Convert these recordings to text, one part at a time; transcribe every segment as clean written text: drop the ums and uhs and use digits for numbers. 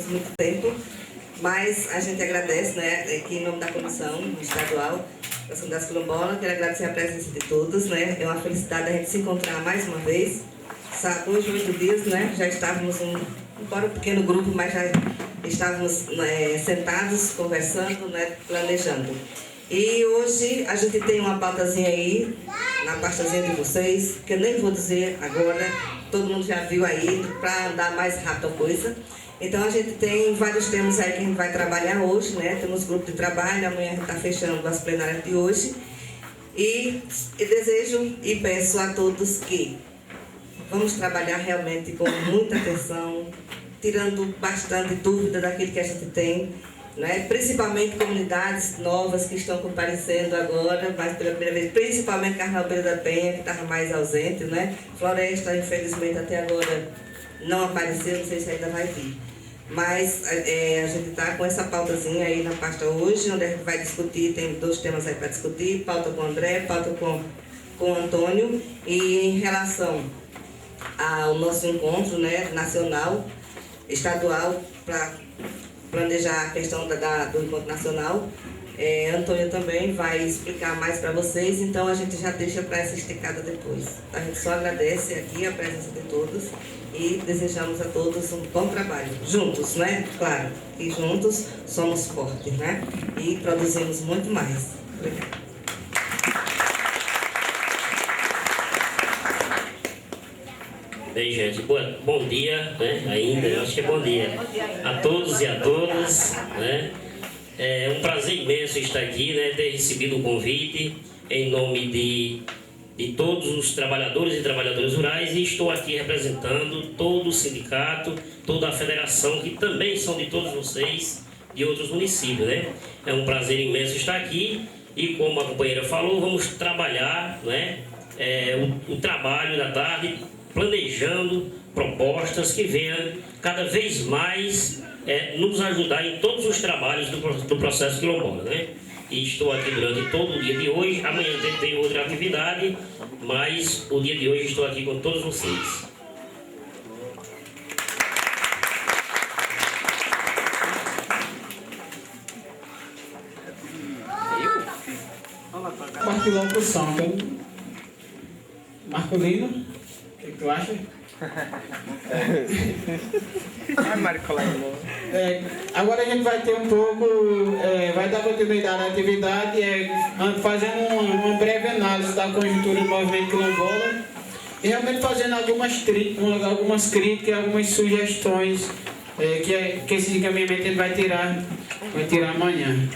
muito tempo, mas a gente agradece, né, aqui em nome da Comissão Estadual das Comunidades Quilombolas, quero agradecer a presença de todos, né, é uma felicidade a gente se encontrar mais uma vez. Hoje, 8 dias, né, já estávamos embora um pequeno grupo, mas já estávamos sentados, conversando, né, planejando. E hoje a gente tem uma pautazinha aí, na pastazinha de vocês, que eu nem vou dizer agora, todo mundo já viu aí, para andar mais rápido a coisa. Então a gente tem vários temas aí que a gente vai trabalhar hoje, né? Temos grupo de trabalho, amanhã a gente está fechando as plenárias de hoje. E desejo e peço a todos que vamos trabalhar realmente com muita atenção, tirando bastante dúvida daquilo que a gente tem, né? Principalmente comunidades novas que estão comparecendo agora, mas pela primeira vez, principalmente Carnaúbal da Penha, que estava mais ausente, né? Floresta, infelizmente, até agora não apareceu, não sei se ainda vai vir. Mas a gente está com essa pautazinha aí na pasta hoje, onde a gente vai discutir, tem 2 temas aí para discutir, pauta com o André, pauta com o Antônio, e em relação ao nosso encontro, né, nacional, estadual, para planejar a questão do encontro nacional, Antônio também vai explicar mais para vocês, então a gente já deixa para essa esticada depois. A gente só agradece aqui a presença de todos e desejamos a todos um bom trabalho. Juntos, né? Claro, que juntos somos fortes, né? E produzimos muito mais. Obrigada. Bem, gente, bom dia, né? Ainda, eu acho que é bom dia a todos e a todas, né? É um prazer imenso estar aqui, né? Ter recebido o convite em nome de todos os trabalhadores e trabalhadoras rurais, e estou aqui representando todo o sindicato, toda a federação, que também são de todos vocês, de outros municípios, né? É um prazer imenso estar aqui e, como a companheira falou, vamos trabalhar, né? O trabalho da tarde, planejando propostas que venham cada vez mais nos ajudar em todos os trabalhos do processo quilombola, né? E estou aqui durante todo o dia de hoje. Amanhã tem outra atividade, mas o dia de hoje estou aqui com todos vocês. Partilocução, Marcolino, o que tu acha? Agora a gente vai ter um pouco, vai dar continuidade à atividade, fazendo uma breve análise da conjuntura do movimento quilombola e realmente fazendo algumas críticas, algumas sugestões que esse encaminhamento ele vai tirar amanhã.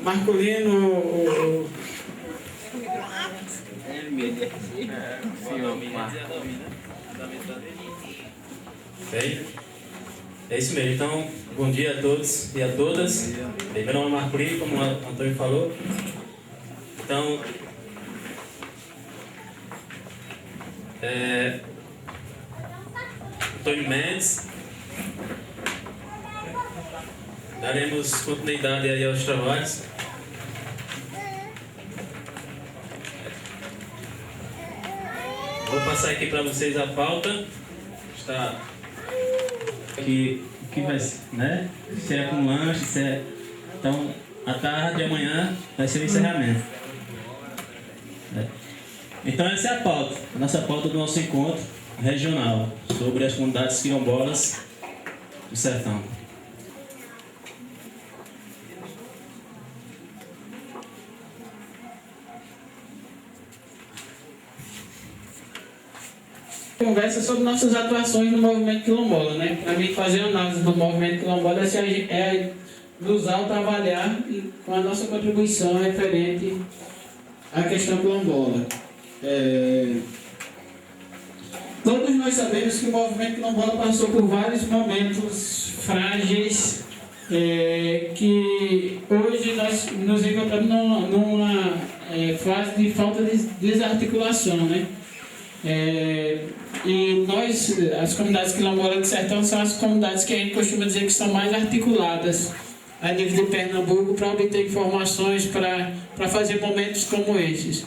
Marcolino, Bem, é isso mesmo. Então, bom dia a todos e a todas. Bem, meu nome é Marcolino, como o Antônio falou. Então, Antônio Mendes, daremos continuidade aí aos trabalhos. Vou passar aqui para vocês a pauta. Está aqui, o que vai ser, né? Se é com lanche, se é... Então, à tarde de amanhã vai ser o encerramento. Então, essa é a pauta, a nossa pauta do nosso encontro regional sobre as comunidades quilombolas do Sertão. Conversa sobre nossas atuações no movimento quilombola, né? Para mim, fazer a análise do movimento quilombola é nos autoavaliar com a nossa contribuição referente à questão quilombola. Todos nós sabemos que o movimento quilombola passou por vários momentos frágeis, que hoje nós nos encontramos numa fase de falta de desarticulação, né? E nós, as comunidades quilombolas do Sertão, são as comunidades que a gente costuma dizer que são mais articuladas a nível de Pernambuco para obter informações, para fazer momentos como esses.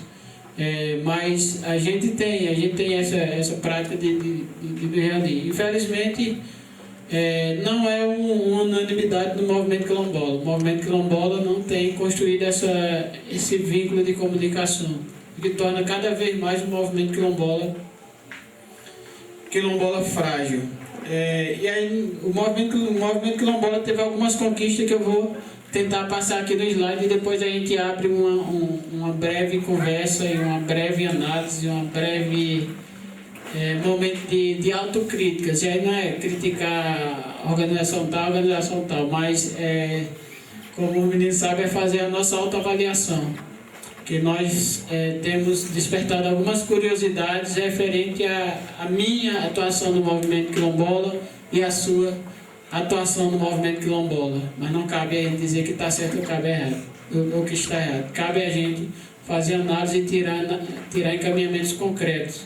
Mas a gente tem essa prática de reunir. Infelizmente, não é uma unanimidade do movimento quilombola. O movimento quilombola não tem construído esse vínculo de comunicação, o que torna cada vez mais o movimento quilombola frágil. E aí o movimento quilombola teve algumas conquistas que eu vou tentar passar aqui no slide e depois a gente abre uma breve conversa e uma breve análise, uma breve momento de autocrítica. E aí não é criticar a organização tal, mas como o menino sabe, é fazer a nossa autoavaliação. Que nós temos despertado algumas curiosidades referente à minha atuação no movimento quilombola e à sua atuação no movimento quilombola. Mas não cabe a gente dizer que está certo ou cabe errado, ou que está errado. Cabe a gente fazer análise e tirar encaminhamentos concretos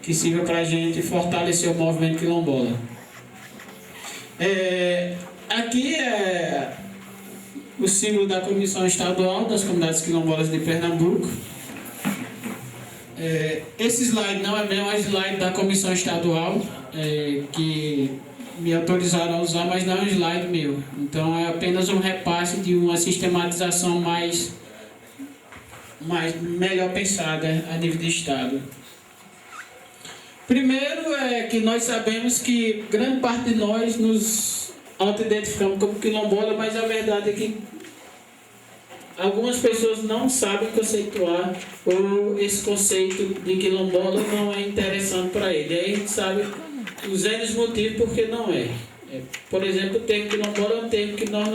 que sirva para a gente fortalecer o movimento quilombola. Aqui é o símbolo da Comissão Estadual das Comunidades Quilombolas de Pernambuco. Esse slide não é meu, é o slide da Comissão Estadual, que me autorizaram a usar, mas não é um slide meu. Então é apenas um repasse de uma sistematização melhor pensada a nível de Estado. Primeiro é que nós sabemos que grande parte de nós nos auto-identificamos como quilombola, mas a verdade é que algumas pessoas não sabem conceituar, ou esse conceito de quilombola não é interessante para ele. Aí a gente sabe os N motivos porque não é. Por exemplo, o termo quilombola é um termo que nós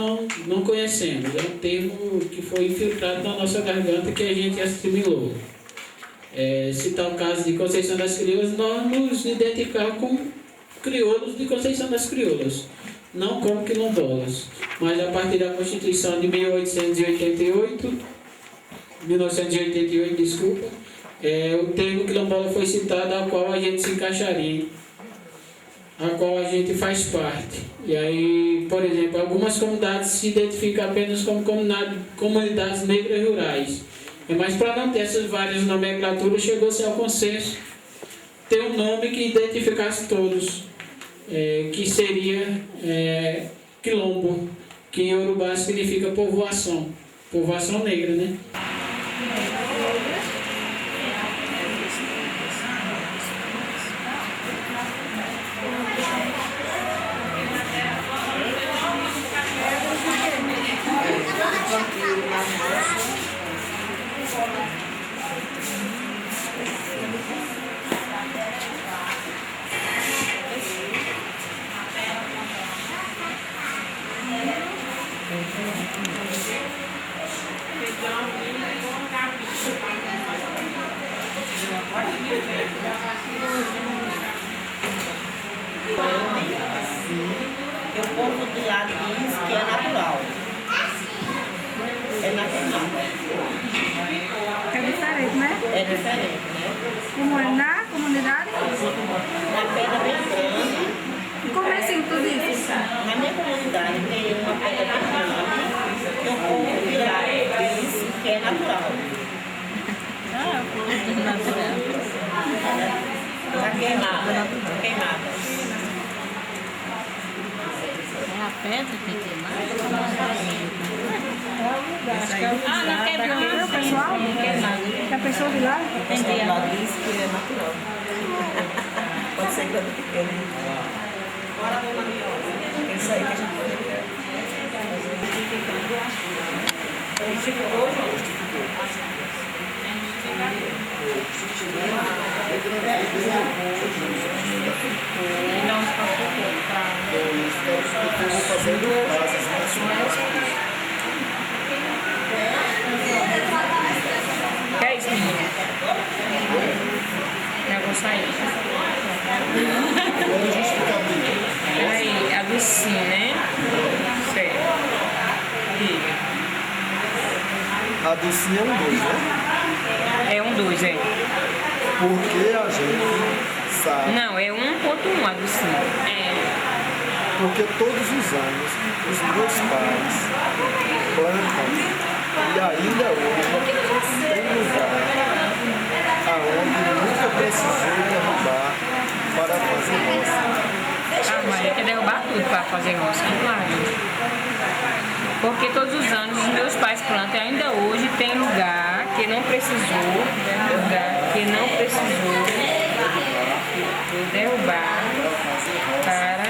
não conhecemos, é um termo que foi infiltrado na nossa garganta que a gente assimilou. Se está o caso de Conceição das Crioulas, nós nos identificamos como crioulos de Conceição das Crioulas, não como quilombolas. Mas a partir da Constituição de 1988, desculpa, o termo quilombola foi citado, a qual a gente se encaixaria, a qual a gente faz parte. E aí, por exemplo, algumas comunidades se identificam apenas como comunidades negras rurais. Mas para não ter essas várias nomenclaturas, chegou-se ao consenso ter um nome que identificasse todos, que seria quilombo, que em Yorubá significa povoação negra, né? E o povo do lado diz que é natural. É natural. É diferente, né? É diferente, né? Como é na comunidade? Na pedra bem grande. E como é assim tudo isso? Na minha comunidade tem uma pedra bem grande que o povo de lá diz que é natural. Ah, o povo natural. Está queimada. Queimada. É a pedra que tem queimada? Ah, não queimou. O pessoal? É a pessoa de lá? Ela diz que é natural. Pode ser grande ou pequeno. É isso aí que a gente pode ver. Que é isso, menina? Já vou sair. Peraí, a Lucinha, né? Certo. Diga. A Dulcinha é um 2, né? É 1,2, é. Porque a gente sabe, Não, é 1,1 a Lucinha. porque todos os anos os meus pais plantam e ainda hoje tem lugar aonde nunca precisou derrubar para fazer roça. Ah, Maria quer derrubar tudo para fazer roça, porque todos os anos os meus pais plantam e ainda hoje tem lugar que não precisou derrubar para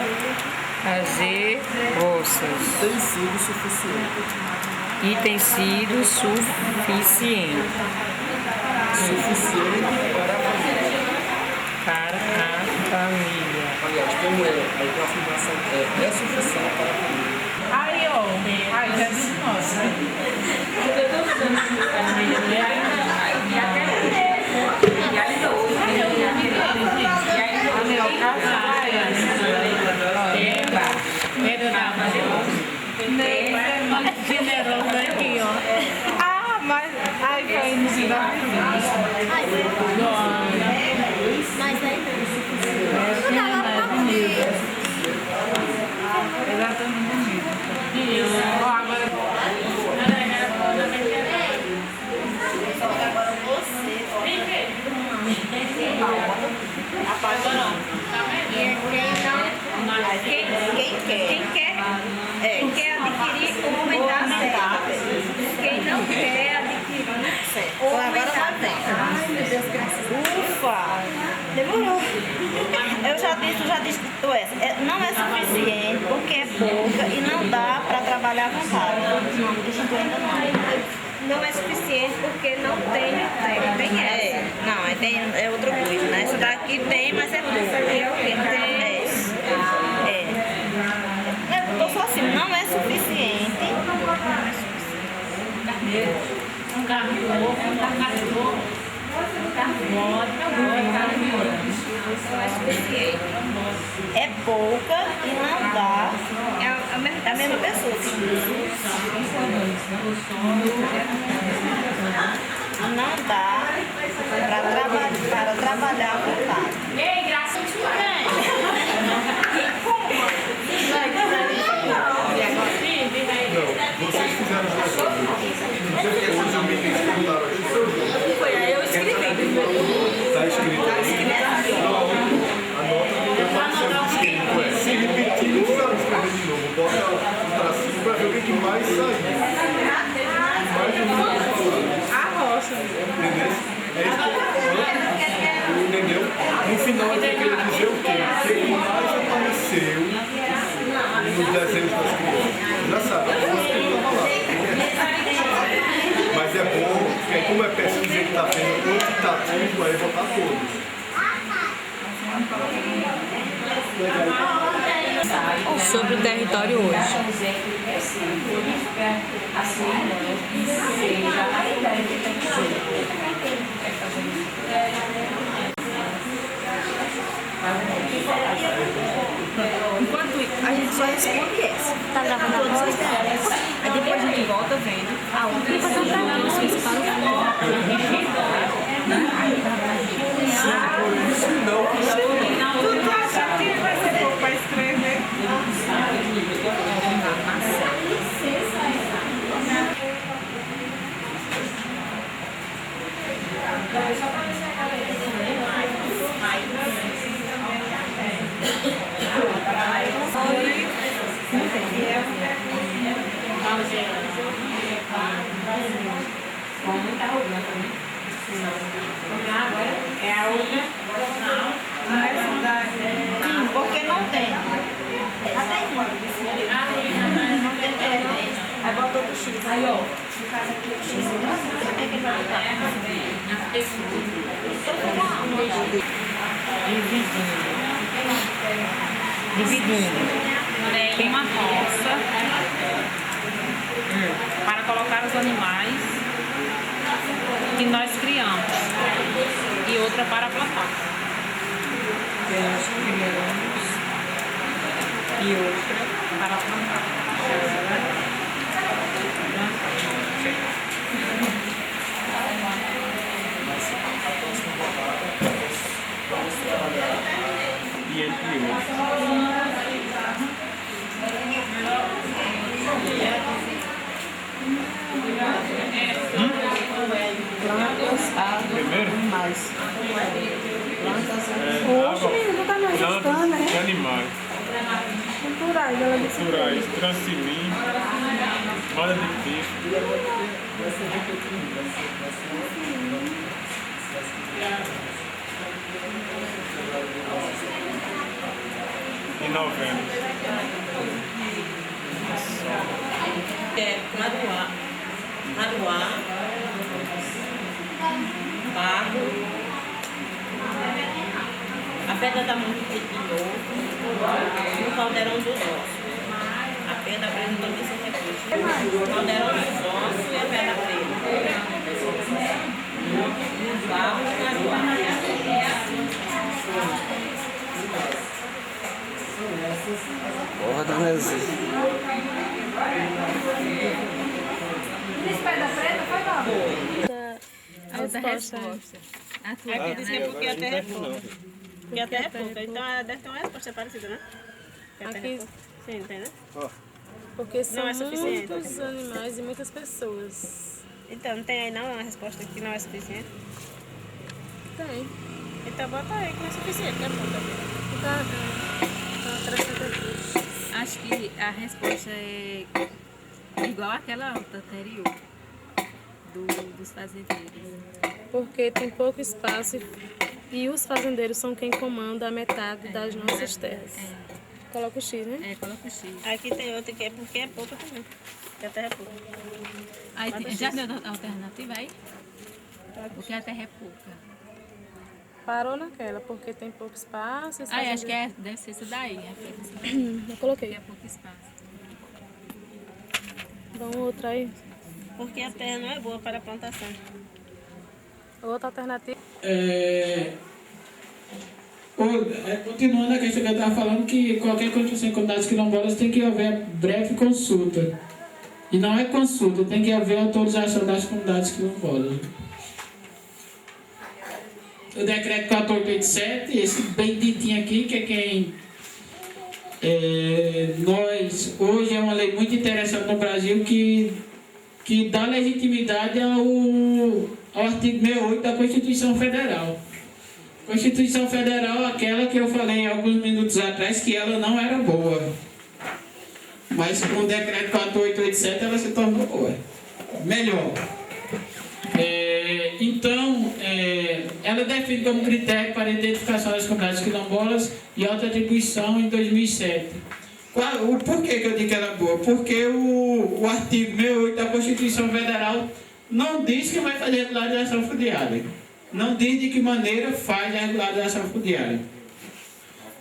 fazer roças. Tem sido suficiente. E tem sido suficiente para a família. Aliás, como a afirmação é suficiente para a família. Aí, ó, aí já disse nossa. Generoso aqui, ó. Ah, mas aí foi no final. Quem quer adquirir ou aumentar a certo. Quem não quer adquirir ou aumentar a certo. Ai, meu Deus, graças. Ufa! Demorou. Eu já disse tudo essa. Não é suficiente porque é pouca e não dá para trabalhar à vontade. Não é suficiente porque não tem terra. Tem essa. Não, é outra coisa, né? Essa daqui tem, mas é pouca. É o que tem. Eu só assim, não é suficiente. É pouca e não dá. É a mesma pessoa. Não dá para trabalhar à vontade. Ei, graças a Vocês fizeram hoje eu me disputaram aqui. Foi aí eu escrevi. Está escrito. Anota que escrito é. Se repetir, não precisa escrever de novo. Bota um tracinho para ver o que mais sair. Mais ou menos. A roça. Entendeu? É isso. Entendeu? No final ele queria dizer o quê? O que mais apareceu nos desenhos das crianças. Já sabe, mas é bom, porque aí como é pesquisa que está tendo quantitativo, aí botar todos. Sobre o território hoje. Enquanto a gente só responde essa. Tá gravando a voz? Aí depois a gente volta vendo a outra pessoa para o Tu acha que vai ser pouco para escrever? É a outra Sim, porque não tem. Até não tem internet. Aí botou o X. Aí, ó. No caso aqui, o X. Não tem que botar. dividindo. Tem uma roça para colocar os animais que nós criamos e outra para plantar. Nós criamos e outra para plantar. E entre outros. Plantas, animais. culturais, ela disse. Culturais, Transcilim, Roda de Cristo. E novembro. Maruá, Barro, a Pedra da Multidão e o Caldeirão dos Ossos. A Pedra Preta também se repete. O Caldeirão dos Ossos e a Pedra Preta. E o Barro e o Maruá. Porra, tá mesmo. Pedra Preta foi lá. A resposta. Aqui diz que é porque a Terra é pouca. Porque a Terra é pouca, então deve ter uma resposta parecida, né? Porque a Terra é pouca. Sim, tem, né? Porque são Não é suficiente. muitos animais e muitas pessoas. Então, não tem aí não uma resposta que não é suficiente? Tem. Então bota aí que não é suficiente, que é pouca. Acrescenta aqui. Acho que a resposta é igual àquela outra anterior, dos fazendeiros. Porque tem pouco espaço e os fazendeiros são quem comanda a metade das nossas terras. Coloca o X, né? É, coloca o X. Aqui tem outra que é porque é pouca também. Porque a Terra é pouca. Aí, já deu a alternativa aí? Porque a terra é pouca. Parou naquela, porque tem pouco espaço. os Ah, acho fazendeiros- que deve ser isso daí. Eu coloquei. Porque é pouco espaço. Vamos outra aí. Porque a terra não é boa para a plantação. Outra alternativa. Continuando a questão que eu estava falando, que qualquer construção em comunidades quilombolas tem que haver breve consulta. E não é consulta, tem que haver autorização das comunidades quilombolas. O decreto 1487, esse bem ditinho aqui, que é quem nós, hoje é uma lei muito interessante no Brasil que dá legitimidade ao artigo 68 da Constituição Federal. Constituição Federal, aquela que eu falei alguns minutos atrás, que ela não era boa. Mas com o decreto 4887 ela se tornou boa. Melhor. Então, ela define como critério para a identificação das comunidades quilombolas e auto-atribuição em 2007. Por que eu digo que ela é boa? Porque o artigo 68 da Constituição Federal não diz que vai fazer regularização fundiária. Não diz de que maneira faz a regularização fundiária.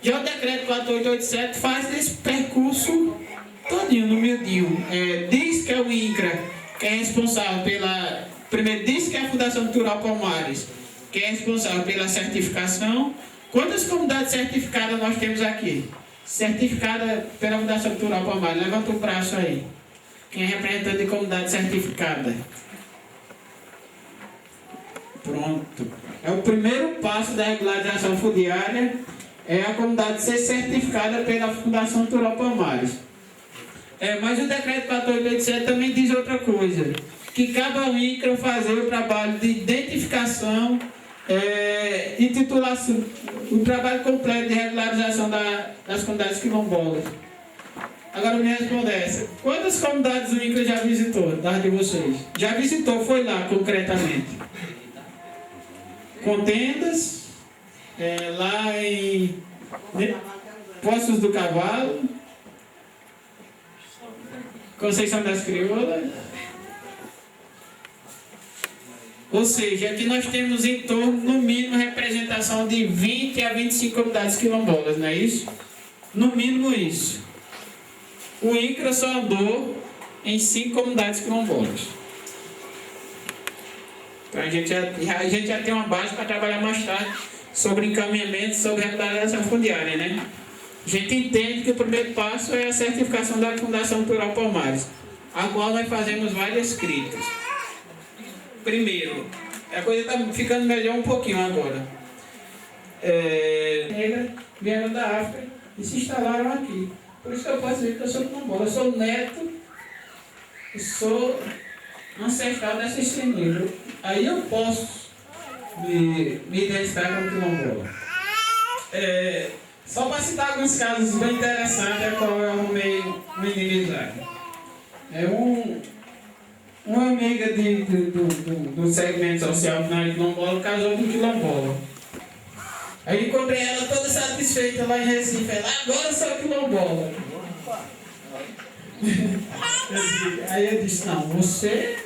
Já o decreto 4887 faz esse percurso todinho, no miudinho. Diz que é o INCRA que é responsável pela... Primeiro, diz que é a Fundação Cultural Palmares que é responsável pela certificação. Quantas comunidades certificadas nós temos aqui? Certificada pela Fundação Cultural Palmares. Levanta o braço aí. Quem é representante de comunidade certificada? Pronto. É o primeiro passo da regularização fundiária, é a comunidade ser certificada pela Fundação Cultural Palmares. Mas o decreto 1487 também diz outra coisa, que cabe ao INCRA fazer o trabalho de identificação e titulação, o trabalho completo de regularização das comunidades quilombolas. Agora me responda essa. Quantas comunidades o INCRA já visitou, das de vocês? Já visitou, foi lá concretamente? Contendas, lá em Poços do Cavalo, Conceição das Crioulas. Ou seja, aqui nós temos em torno, no mínimo, representação de 20 a 25 comunidades quilombolas, não é isso? No mínimo isso. O INCRA só andou em 5 comunidades quilombolas. Então a gente já tem uma base para trabalhar mais tarde sobre encaminhamento, sobre regularização fundiária, né? A gente entende que o primeiro passo é a certificação da Fundação Cultural Palmares, a qual nós fazemos várias críticas. Primeiro, a coisa está ficando melhor um pouquinho agora. Vieram da África e se instalaram aqui. Por isso que eu posso dizer que eu sou quilombola. Eu sou neto e sou ancestral dessa estrangeira. Aí eu posso me identificar como quilombola. Só para citar alguns casos bem interessantes, a qual eu arrumei uma inimizade. Uma amiga do segmento social na quilombola casou com quilombola. Aí encontrei ela toda satisfeita lá em Recife. Ela, agora eu sou quilombola. Aí eu disse, não, você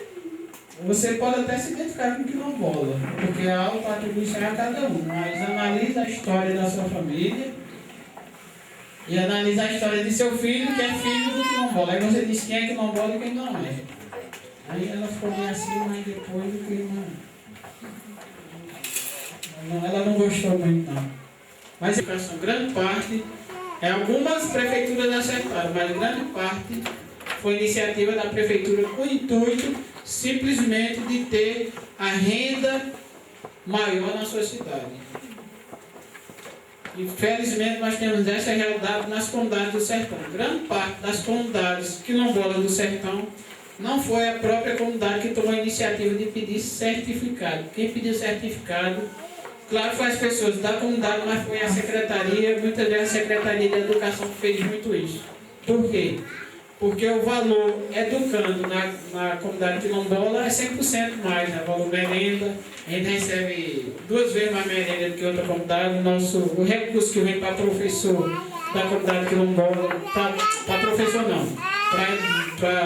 pode até se identificar com quilombola, porque a auto-atribuição é a cada um, mas analisa a história da sua família e analisa a história de seu filho, que é filho do quilombola. Aí você diz quem é quilombola e quem não é. Aí ela ficou meio assim, mas depois o clima... Ela não gostou muito, não. Mas a grande parte, algumas prefeituras acertaram, mas grande parte foi iniciativa da prefeitura com o intuito simplesmente de ter a renda maior na sua cidade. Infelizmente nós temos essa realidade nas comunidades do sertão. Grande parte das comunidades quilombolas do sertão não foi a própria comunidade que tomou a iniciativa de pedir certificado. Quem pediu certificado, claro, foi as pessoas da comunidade, mas foi a secretaria, muitas vezes a Secretaria de Educação fez muito isso. Por quê? Porque o valor educando na comunidade quilombola é 100% mais, né? O valor merenda, a gente recebe 2 vezes mais merenda do que outra comunidade. O recurso que vem para professor da comunidade quilombola, para professor não,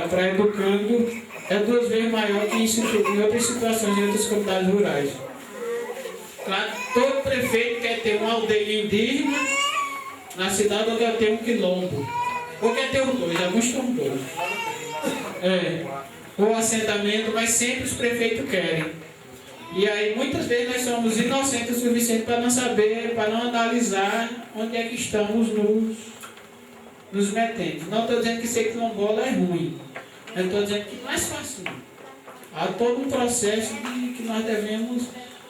para educando, é 2 vezes maior que em outras situações, em outras comunidades rurais. Claro, todo prefeito quer ter uma aldeia indígena na cidade ou quer ter um quilombo. Ou quer ter os dois, alguns estão dois. Ou assentamento, mas sempre os prefeitos querem. E aí muitas vezes nós somos inocentes o suficiente para não saber, para não analisar onde é que estamos nos metendo. Não estou dizendo que ser quilombola é ruim. Eu estou dizendo que não é fácil. Há todo um processo que nós devemos,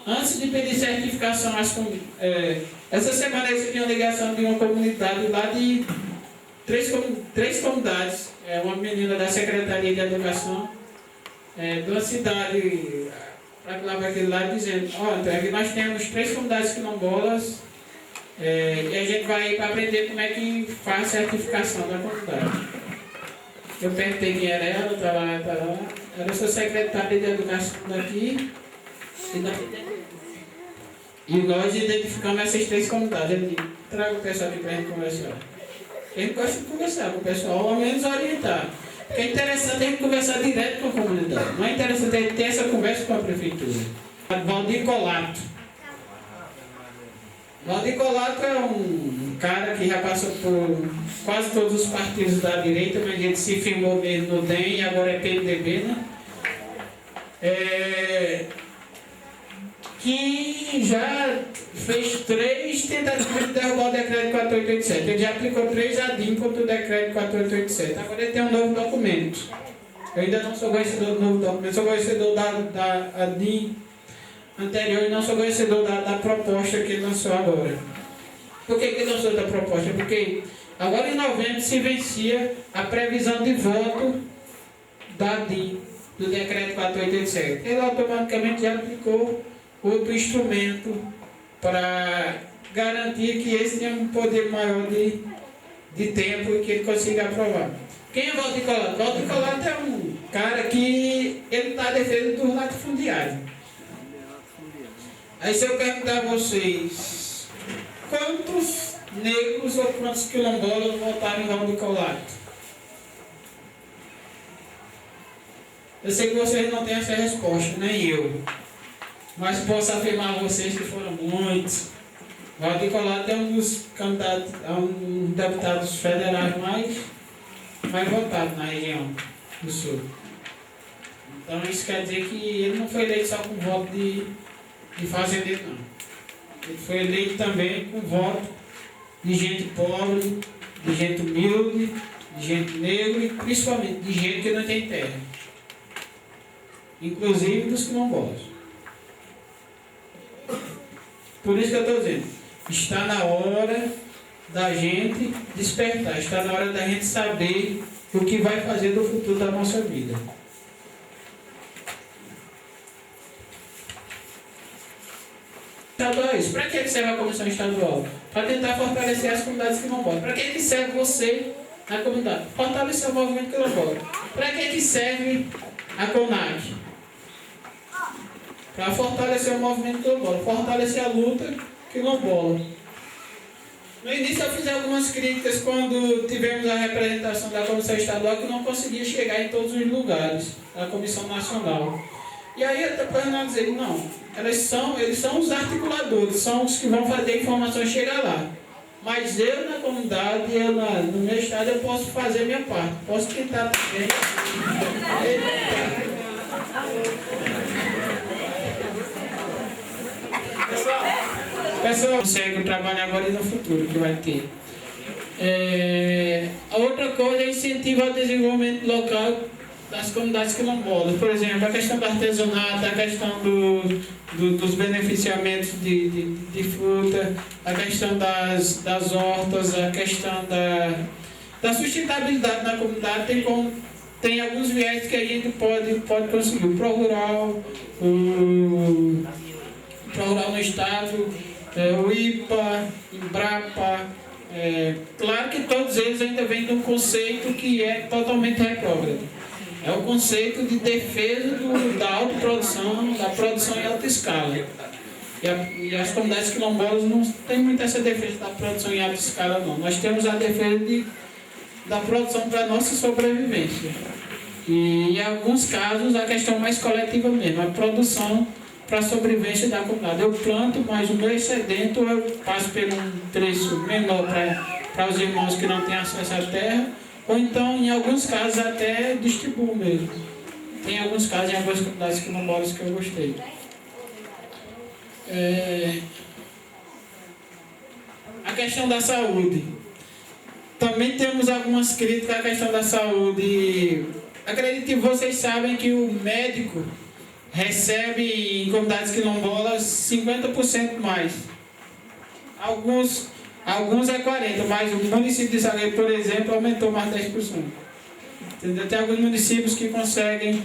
antes de pedir certificação às comunidades. Essa semana eu recebi uma ligação de uma comunidade lá de 3 comunidades, uma menina da Secretaria de Educação, de uma cidade, para aquele lado, dizendo, olha, nós temos 3 comunidades quilombolas, e a gente vai para aprender como é que faz a certificação da comunidade. Eu perguntei quem era ela, tá lá, era sua secretária de Educação daqui, e nós identificamos essas 3 comunidades. Eu disse, traga o pessoal aqui para a gente conversar. A gente gosta de conversar com o pessoal, ao menos orientar. Porque é interessante a gente conversar direto com a comunidade. Não é interessante a gente ter essa conversa com a prefeitura. Valdir Colato. Valdir Colato é um cara que já passou por quase todos os partidos da direita, mas ele se firmou mesmo no DEM e agora é PMDB, né? Que já fez 3 tentativas de derrubar o decreto 4887. Ele já aplicou 3 ADIM contra o decreto 4887. Agora ele tem um novo documento. Eu ainda não sou conhecedor do novo documento, sou conhecedor da ADIM anterior e não sou conhecedor da proposta que ele lançou agora. Por que ele lançou da proposta? Porque agora em novembro se vencia a previsão de voto da ADIM, do decreto 4887. Ele automaticamente já aplicou outro instrumento para garantir que esse tenha um poder maior de tempo e que ele consiga aprovar. Quem é Valdir Colato? Valdir Colato é um cara que ele está à defesa do latifundiário. Aí se eu perguntar a vocês, quantos negros ou quantos quilombolas votaram em Valdir Colato? Eu sei que vocês não têm essa resposta, nem eu. Mas posso afirmar a vocês que foram muitos. Valdir Colato é um dos candidatos, um deputados federais mais votados na região do Sul. Então isso quer dizer que ele não foi eleito só com voto de fazendeiro, não. Ele foi eleito também com voto de gente pobre, de gente humilde, de gente negra e principalmente de gente que não tem terra. Inclusive dos quilombolas. Por isso que eu estou dizendo, está na hora da gente despertar, está na hora da gente saber o que vai fazer do futuro da nossa vida. Para que serve a comissão estadual? Para tentar fortalecer as comunidades quilombolas. Para que serve você, na comunidade. Fortalecer o movimento quilombola. Para que serve a CONAC? Para fortalecer o movimento quilombola, fortalecer a luta quilombola. No início eu fiz algumas críticas quando tivemos a representação da Comissão Estadual que não conseguia chegar em todos os lugares da Comissão Nacional. E aí depois nós dizemos, não, eles são os articuladores, são os que vão fazer a informação chegar lá. Mas eu na comunidade, no meu estado, eu posso fazer a minha parte, posso tentar também. Pessoal, consegue o trabalho agora e no futuro que vai ter. A outra coisa é incentivo ao desenvolvimento local das comunidades quilombolas. Por exemplo, a questão do artesanato, a questão dos beneficiamentos de fruta, a questão das hortas, a questão da sustentabilidade na comunidade. Tem alguns viés que a gente pode conseguir. O Pro-Rural, o Pro-Rural no Estado, o IPA, Embrapa. Claro que todos eles ainda vêm de um conceito que é totalmente retrógrado. É o conceito de defesa da autoprodução, da produção em alta escala. E as comunidades quilombolas não têm muito essa defesa da produção em alta escala, não. Nós temos a defesa da produção para a nossa sobrevivência. E em alguns casos a questão mais coletiva mesmo, a produção para a sobrevivência da comunidade. Eu planto, mas o meu excedente eu passo por um preço menor para os irmãos que não têm acesso à terra, ou então, em alguns casos, até distribuo mesmo. Tem alguns casos em algumas comunidades quilombolas que eu gostei. A questão da saúde. Também temos algumas críticas à questão da saúde. Acredito que vocês sabem que o médico recebe em comunidades quilombolas 50% mais. Alguns é 40%, mas o município de Salgueiro, por exemplo, aumentou mais 10%. Entendeu? Tem alguns municípios que conseguem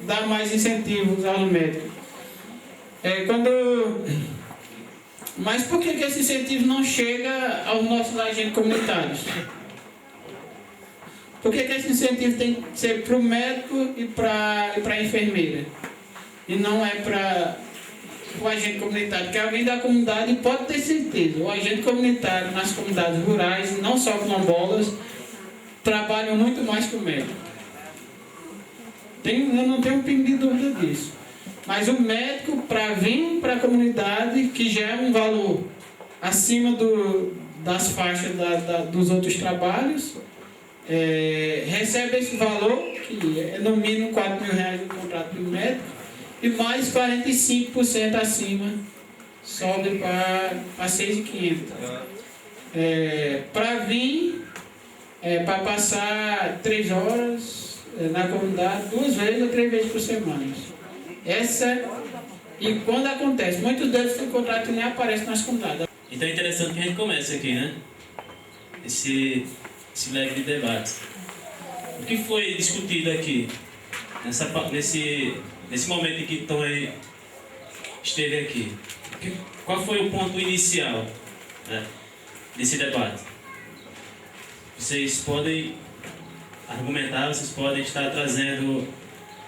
dar mais incentivos aos médicos. Mas por que esse incentivo não chega aos nossos agentes comunitários? Por que esse incentivo tem que ser para o médico e para a enfermeira? E não é para o agente comunitário, que é alguém da comunidade, e pode ter certeza, o agente comunitário nas comunidades rurais, não só quilombolas, trabalham muito mais que o médico. Eu não tenho um pingo de dúvida disso. Mas o médico, para vir para a comunidade, que já é um valor acima das faixas dos outros trabalhos, recebe esse valor, que é no mínimo R$4.000 de contrato do médico, e mais 45% acima, sobe para R$6.500. Para vir, para passar 3 horas na comunidade, 2 vezes ou 3 vezes por semana. E quando acontece, muitos deles têm contrato e nem aparecem nas comunidades. Então é interessante que a gente comece aqui, né? Esse leque de debate. O que foi discutido aqui, nesse momento em que Tom esteve aqui? Qual foi o ponto inicial, né, desse debate? Vocês podem argumentar, vocês podem estar trazendo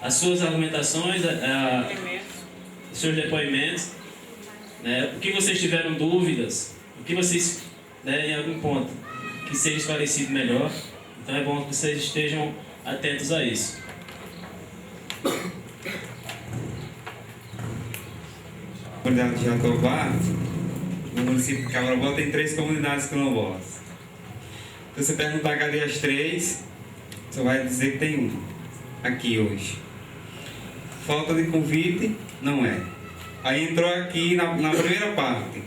as suas argumentações, os seus depoimentos, né? O que vocês tiveram dúvidas, o que vocês, né, em algum ponto que seja esclarecido melhor. Então é bom que vocês estejam atentos a isso. Comunidade de Jatobá, no município de Cabrobó, tem 3 comunidades quilombolas. Se você perguntar cadê as 3, você vai dizer que tem 1 aqui hoje. Falta de convite? Não é. Aí entrou aqui na primeira parte,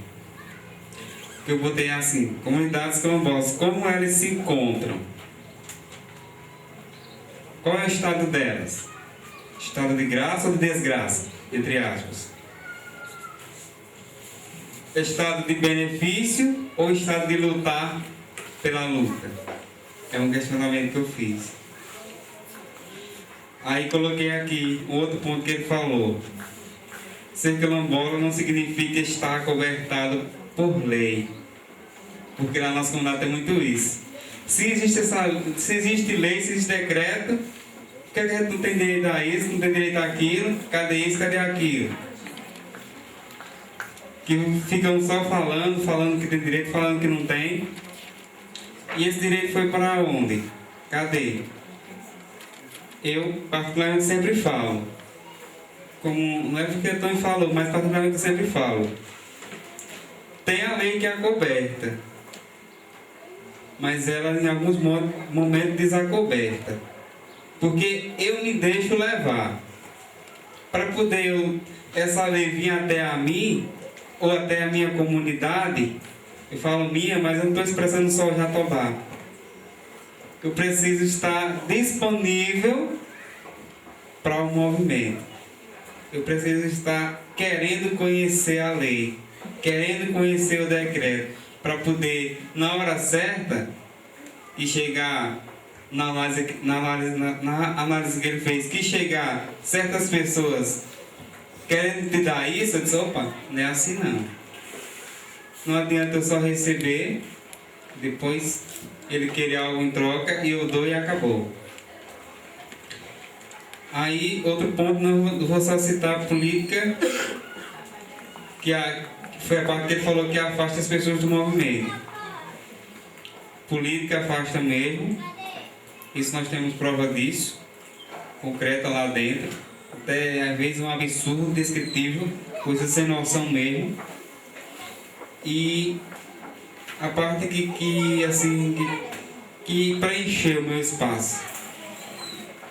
que eu botei assim, comunidades quilombolas, como elas se encontram? Qual é o estado delas? Estado de graça ou de desgraça? Entre aspas. Estado de benefício ou estado de lutar pela luta? É um questionamento que eu fiz. Aí coloquei aqui um outro ponto que ele falou. Ser quilombola não significa estar cobertado por lei. porque lá na nossa comunidade tem muito isso. Se existe lei, se existe decreto, por que a gente não tem direito a isso, não tem direito àquilo? Cadê isso, cadê aquilo? Que ficam só falando que tem direito, falando que não tem. E esse direito foi para onde? Cadê? Eu, particularmente, sempre falo. Como, não é porque Tony falou, mas particularmente eu sempre falo. Tem a lei que é acoberta, mas ela em alguns momentos desacoberta. Porque eu me deixo levar. Para poder essa lei vir até a mim, ou até a minha comunidade, eu falo minha, mas eu não estou expressando só o Jatobá. Eu preciso estar disponível para o movimento. Eu preciso estar querendo conhecer a lei, querendo conhecer o decreto, para poder, na hora certa, e chegar na análise que ele fez, que chegar certas pessoas querendo te dar isso, eu disse, opa, não é assim não. Não adianta eu só receber, depois ele querer algo em troca e eu dou e acabou. Aí, outro ponto, não vou só citar a política, que foi a parte que ele falou que afasta as pessoas do movimento. Política afasta mesmo, isso nós temos prova disso, concreta lá dentro, até às vezes um absurdo, descritivo, coisa sem noção mesmo. E a parte que preencheu o meu espaço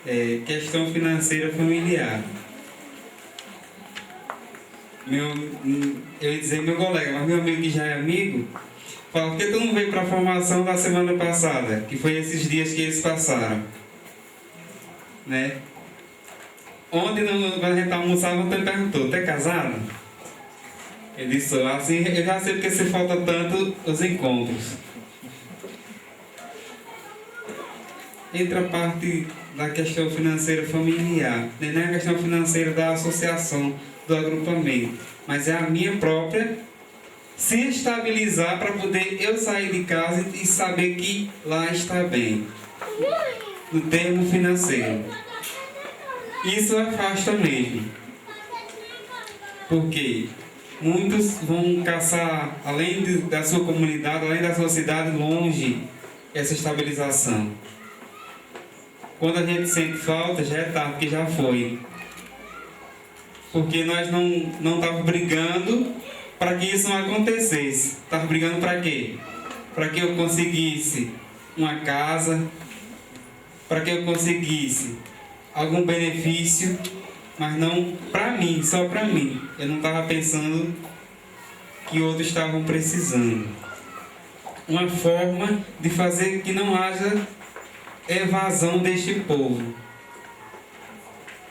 é questão financeira familiar. Eu ia dizer meu colega, mas meu amigo que já é amigo, fala, por que tu não veio para a formação da semana passada, que foi esses dias que eles passaram? Né? Ontem, quando a gente almoçava, ele perguntou, tu é casado? Ele disse, assim, eu já sei porque você falta tanto os encontros. Entra a parte da questão financeira familiar, não é a questão financeira da associação, do agrupamento, mas é a minha própria se estabilizar para poder eu sair de casa e saber que lá está bem, no termo financeiro. Isso afasta mesmo, porque muitos vão caçar, além da sua comunidade, além da sua cidade, longe essa estabilização. Quando a gente sente falta, já é tarde, porque já foi. Porque nós não estávamos brigando para que isso não acontecesse. Estava brigando para quê? Para que eu conseguisse uma casa, para que eu conseguisse algum benefício, mas não para mim, só para mim. Eu não estava pensando que outros estavam precisando. Uma forma de fazer que não haja evasão deste povo,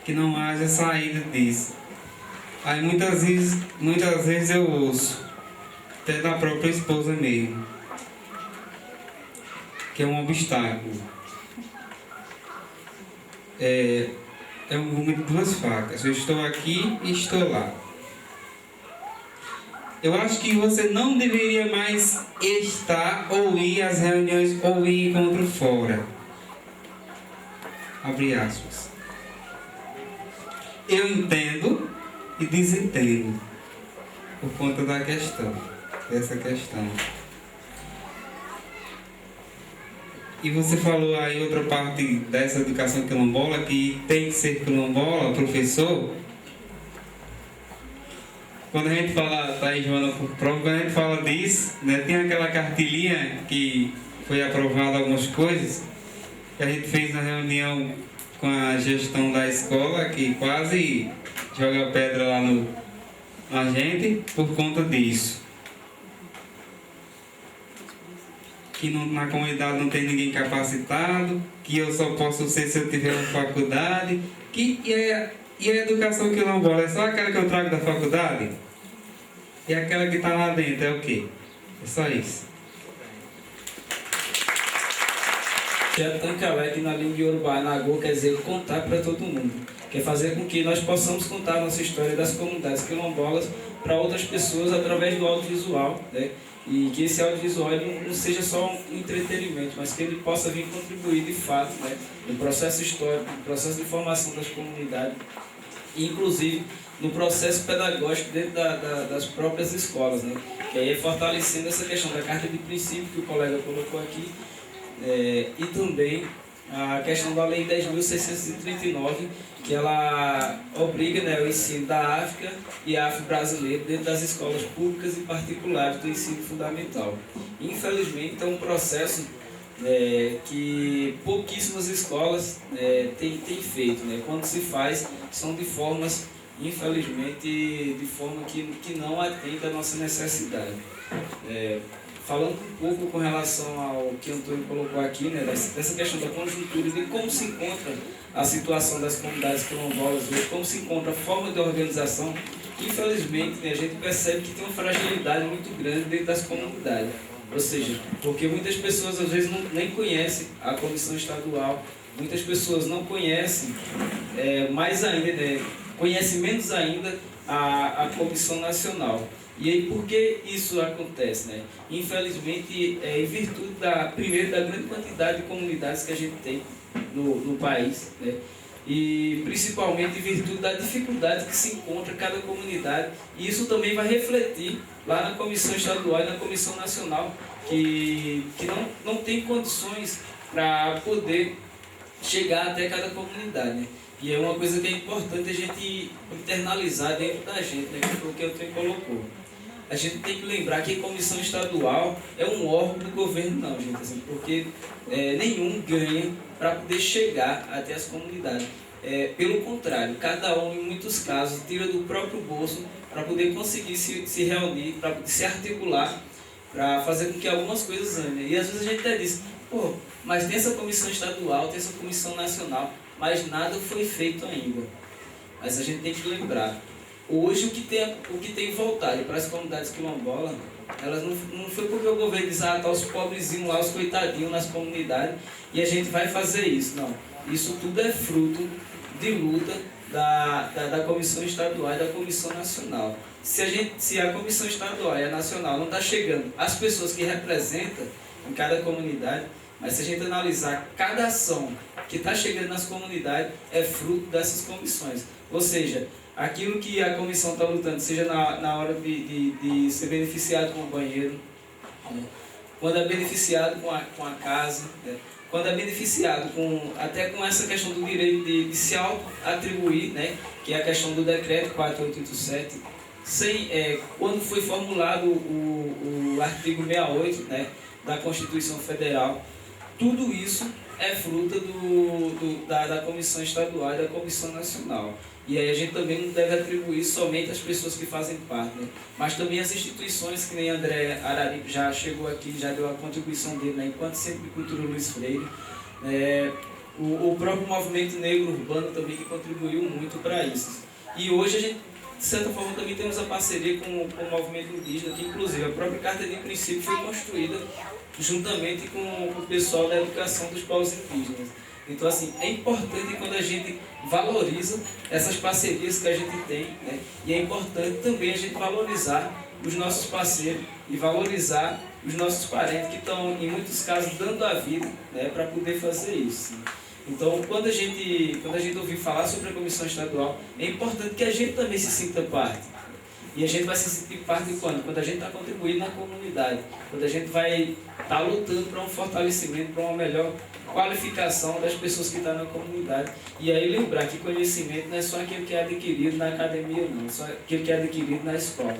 que não haja saída disso. Aí muitas vezes eu ouço, até da própria esposa mesmo, que é um obstáculo. É um gume de duas facas. Eu estou aqui e estou lá. Eu acho que você não deveria mais estar ou ir às reuniões ou ir em encontro fora. Abre aspas. Eu entendo e desentendo por conta dessa questão. E você falou aí outra parte dessa educação quilombola, que tem que ser quilombola, professor. Quando a gente fala, tá aí Joana por prova, quando a gente fala disso, né, tem aquela cartilhinha que foi aprovada algumas coisas, que a gente fez na reunião com a gestão da escola, que quase joga pedra lá na gente por conta disso. Que na comunidade não tem ninguém capacitado, que eu só posso ser se eu tiver uma faculdade, e a educação quilombola é só aquela que eu trago da faculdade? E aquela que está lá dentro é o quê? É só isso. Tankalek, na língua iorubá, Nagô, quer dizer contar para todo mundo. Quer fazer com que nós possamos contar a nossa história das comunidades quilombolas para outras pessoas através do audiovisual, né? e que esse audiovisual não seja só um entretenimento, mas que ele possa vir contribuir de fato, né, no processo histórico, no processo de formação das comunidades, e inclusive no processo pedagógico dentro das próprias escolas, né, que aí é fortalecendo essa questão da carta de princípio que o colega colocou aqui, e também a questão da Lei 10.639, que ela obriga, né, o ensino da África e afro-brasileiro dentro das escolas públicas e particulares do ensino fundamental. Infelizmente, é um processo que pouquíssimas escolas têm feito. Né? Quando se faz, são de formas, infelizmente, de forma que não atende à nossa necessidade. Falando um pouco com relação ao que o Antônio colocou aqui, né, dessa questão da conjuntura, de como se encontra a situação das comunidades quilombolas hoje, como se encontra a forma de organização, infelizmente, né, a gente percebe que tem uma fragilidade muito grande dentro das comunidades. Ou seja, porque muitas pessoas às vezes nem conhecem a comissão estadual, muitas pessoas não conhecem, mais ainda, né, conhecem menos ainda a comissão nacional. E aí, por que isso acontece? Né? Infelizmente, em virtude primeiro, da grande quantidade de comunidades que a gente tem no país, né? E principalmente em virtude da dificuldade que se encontra cada comunidade. E isso também vai refletir lá na comissão estadual e na comissão nacional, que não tem condições para poder chegar até cada comunidade. Né? E é uma coisa que é importante a gente internalizar dentro da gente, né? Que foi o que o Antônio colocou. A gente tem que lembrar que a comissão estadual é um órgão do governo, não, gente, assim, porque nenhum ganha para poder chegar até as comunidades. Pelo contrário, cada um, em muitos casos, tira do próprio bolso para poder conseguir se reunir, para poder se articular, para fazer com que algumas coisas andem. E às vezes a gente até diz, pô, mas tem essa comissão estadual, tem essa comissão nacional, mas nada foi feito ainda. Mas a gente tem que lembrar. Hoje, o que tem voltado para as comunidades quilombolas, elas não foi porque o governo diz, tá os pobrezinhos lá, os coitadinhos nas comunidades, e a gente vai fazer isso. Não. Isso tudo é fruto de luta da Comissão Estadual e da Comissão Nacional. Se a Comissão Estadual e a Nacional não está chegando às pessoas que representam em cada comunidade, mas se a gente analisar cada ação que está chegando nas comunidades, é fruto dessas comissões. Ou seja, aquilo que a comissão está lutando, seja na hora de ser beneficiado com o banheiro, né? Quando é beneficiado com a casa, né? Quando é beneficiado até com essa questão do direito de se auto-atribuir, né? Que é a questão do decreto 4887, quando foi formulado o artigo 68, né? Da Constituição Federal, tudo isso é fruto da Comissão Estadual e da Comissão Nacional. E aí a gente também não deve atribuir somente às pessoas que fazem parte, né? Mas também as instituições, que nem André Araripe já chegou aqui, já deu a contribuição dele, né? Enquanto Centro de Cultura Luiz Freire, o próprio movimento negro urbano também, que contribuiu muito para isso. E hoje a gente, de certa forma, também temos a parceria com o movimento indígena, que inclusive a própria Carta de Princípio foi construída juntamente com o pessoal da educação dos povos indígenas. Então, assim, é importante quando a gente valoriza essas parcerias que a gente tem, né? E é importante também a gente valorizar os nossos parceiros e valorizar os nossos parentes que estão, em muitos casos, dando a vida, né, para poder fazer isso. Então, quando a gente ouvir falar sobre a Comissão Estadual, é importante que a gente também se sinta parte. E a gente vai se sentir parte quando? Quando a gente está contribuindo na comunidade, quando a gente vai estar lutando para um fortalecimento, para uma melhor qualificação das pessoas que estão na comunidade. E aí lembrar que conhecimento não é só aquilo que é adquirido na academia, não, é só aquilo que é adquirido na escola.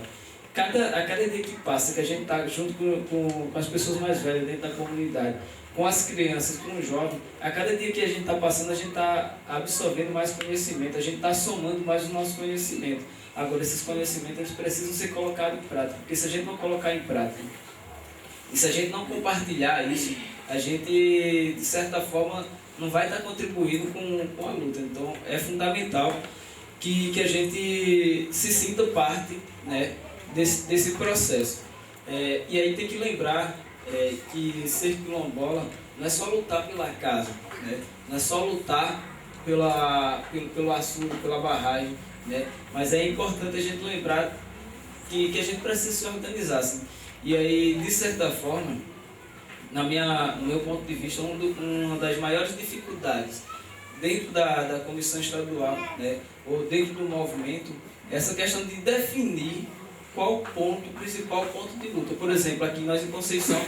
A cada dia que passa, que a gente está junto com as pessoas mais velhas dentro da comunidade, com as crianças, com os jovens, a cada dia que a gente está passando, a gente está absorvendo mais conhecimento, a gente está somando mais o nosso conhecimento. Agora, esses conhecimentos eles precisam ser colocados em prática, porque se a gente não colocar em prática, e se a gente não compartilhar isso, a gente, de certa forma, não vai estar contribuindo com a luta. Então, é fundamental que a gente se sinta parte, né, desse processo. E aí tem que lembrar que ser quilombola não é só lutar pela casa, né? Não é só lutar pelo açude, pela barragem, né? Mas é importante a gente lembrar que a gente precisa se organizar. Assim. E aí, de certa forma, no meu ponto de vista, uma das maiores dificuldades dentro da comissão estadual, né, ou dentro do movimento, essa questão de definir qual o principal ponto de luta. Por exemplo, aqui nós em Conceição,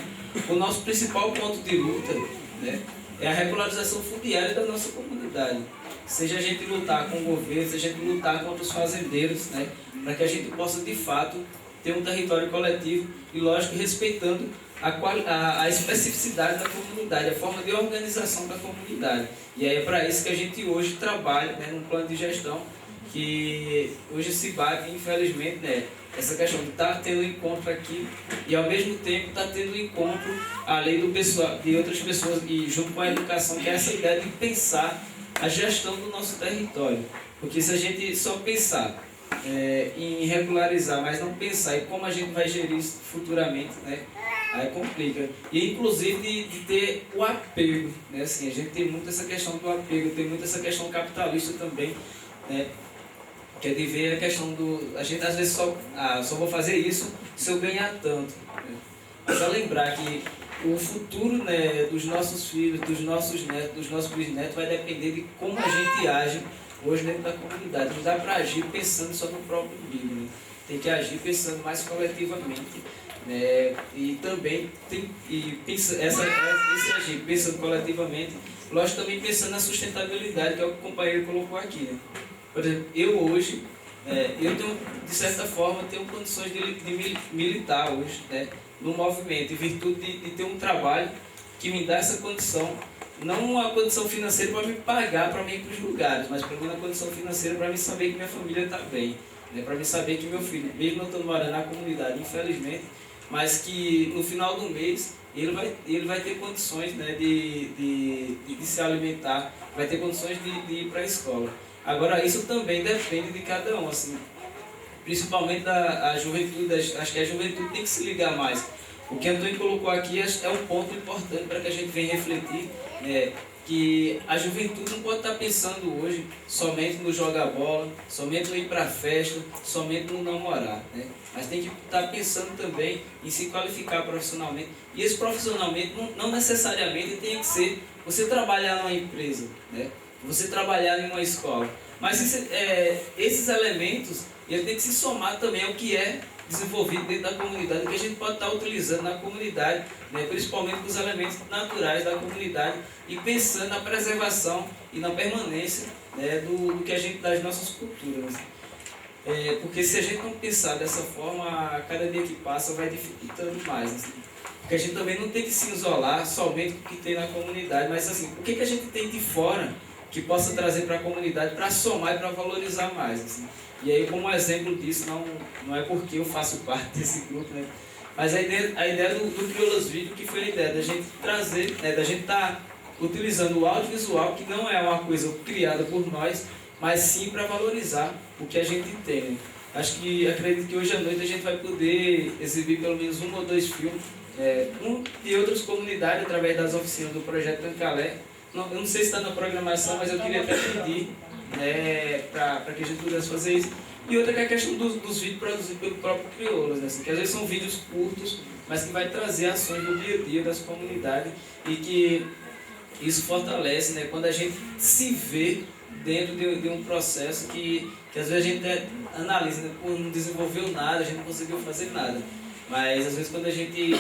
o nosso principal ponto de luta, né, é a regularização fundiária da nossa comunidade. Seja a gente lutar com o governo, seja a gente lutar contra os fazendeiros, né, para que a gente possa, de fato, ter um território coletivo e, lógico, respeitando a especificidade da comunidade, a forma de organização da comunidade. E aí é para isso que a gente hoje trabalha, né, num plano de gestão que hoje se bate, infelizmente, né, essa questão de estar tendo encontro aqui e, ao mesmo tempo, estar tendo encontro além do pessoal, de outras pessoas, e junto com a educação, que é essa ideia de pensar a gestão do nosso território. Porque se a gente só pensar em regularizar, mas não pensar em como a gente vai gerir isso futuramente, né, aí complica. E inclusive de ter o apego, né, assim, a gente tem muito essa questão do apego, tem muito essa questão capitalista também, né, que é de ver a questão do... A gente às vezes só vou fazer isso se eu ganhar tanto. Né? Mas só lembrar que o futuro, né, dos nossos filhos, dos nossos netos, dos nossos bisnetos vai depender de como a gente age hoje dentro da comunidade. Não dá para agir pensando só no próprio umbigo, né? Tem que agir pensando mais coletivamente, né? E também esse agir pensando coletivamente, lógico, também pensando na sustentabilidade, que é o que o companheiro colocou aqui, né? Por exemplo, eu hoje, eu tenho, de certa forma, tenho condições de militar hoje, né, no movimento, em virtude de ter um trabalho que me dá essa condição, não uma condição financeira para me pagar para mim ir para os lugares, mas para mim uma condição financeira para mim saber que minha família está bem, né, para mim saber que meu filho, mesmo não estando morando na comunidade, infelizmente, mas que no final do mês ele vai ter condições, né, de se alimentar, vai ter condições de ir para a escola. Agora, isso também depende de cada um, assim, principalmente a juventude. Acho que a juventude tem que se ligar mais. O que Antônio colocou aqui é um ponto importante para que a gente venha refletir, né, que a juventude não pode estar pensando hoje somente no jogar bola, somente no ir para a festa, somente no namorar, né? Mas tem que estar pensando também em se qualificar profissionalmente. E esse profissionalmente não necessariamente tem que ser você trabalhar numa empresa, né? Você trabalhar em uma escola. Mas esses elementos, ele tem que se somar também ao que é desenvolvido dentro da comunidade, que a gente pode estar utilizando na comunidade, né, principalmente os elementos naturais da comunidade, e pensando na preservação e na permanência, né, do que a gente, das nossas culturas. Porque se a gente não pensar dessa forma, a cada dia que passa vai dificultando mais. Assim. Porque a gente também não tem que se isolar somente com o que tem na comunidade, mas assim, o que a gente tem de fora que possa trazer para a comunidade para somar e para valorizar mais. Assim. E aí, como exemplo disso, não é porque eu faço parte desse grupo, né? Mas a ideia do Crioulas Vídeo, que foi a ideia da gente trazer, né, da gente estar utilizando o audiovisual, que não é uma coisa criada por nós, mas sim para valorizar o que a gente tem. Né? Acredito que hoje à noite a gente vai poder exibir pelo menos 1 ou 2 filmes, de outras comunidades, através das oficinas do Projeto Ancalé. Eu não sei se está na programação, mas eu queria até pedir, né, para que a gente pudesse fazer isso. E outra que é a questão dos vídeos produzidos pelo próprio Crioulas, né, assim, que às vezes são vídeos curtos, mas que vai trazer ações do dia a dia das comunidades, e que isso fortalece, né, quando a gente se vê dentro de um processo que às vezes a gente analisa, né, não desenvolveu nada, a gente não conseguiu fazer nada. Mas às vezes quando a gente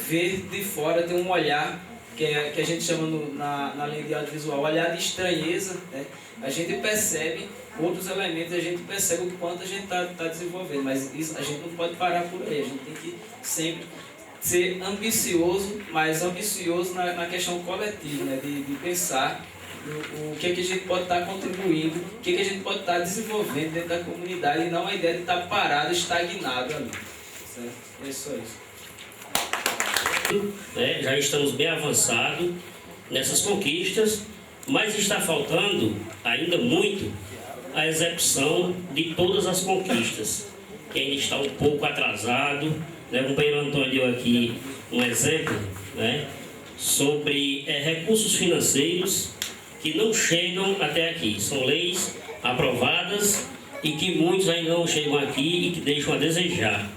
vê de fora, tem um olhar que a gente chama na linha de audiovisual, olhar de estranheza, né? A gente percebe outros elementos, a gente percebe o quanto a gente está desenvolvendo, mas isso, a gente não pode parar por aí, a gente tem que sempre ser ambicioso, mas ambicioso na questão coletiva, né? De pensar o que a gente pode estar contribuindo, o que a gente pode estar desenvolvendo dentro da comunidade, e não a ideia de estar parado, estagnado ali. Certo? É só isso. Né, já estamos bem avançados nessas conquistas, mas está faltando ainda muito a execução de todas as conquistas, que ainda está um pouco atrasado. Né? O companheiro Antônio deu aqui um exemplo, né, sobre recursos financeiros que não chegam até aqui. São leis aprovadas e que muitos ainda não chegam aqui e que deixam a desejar.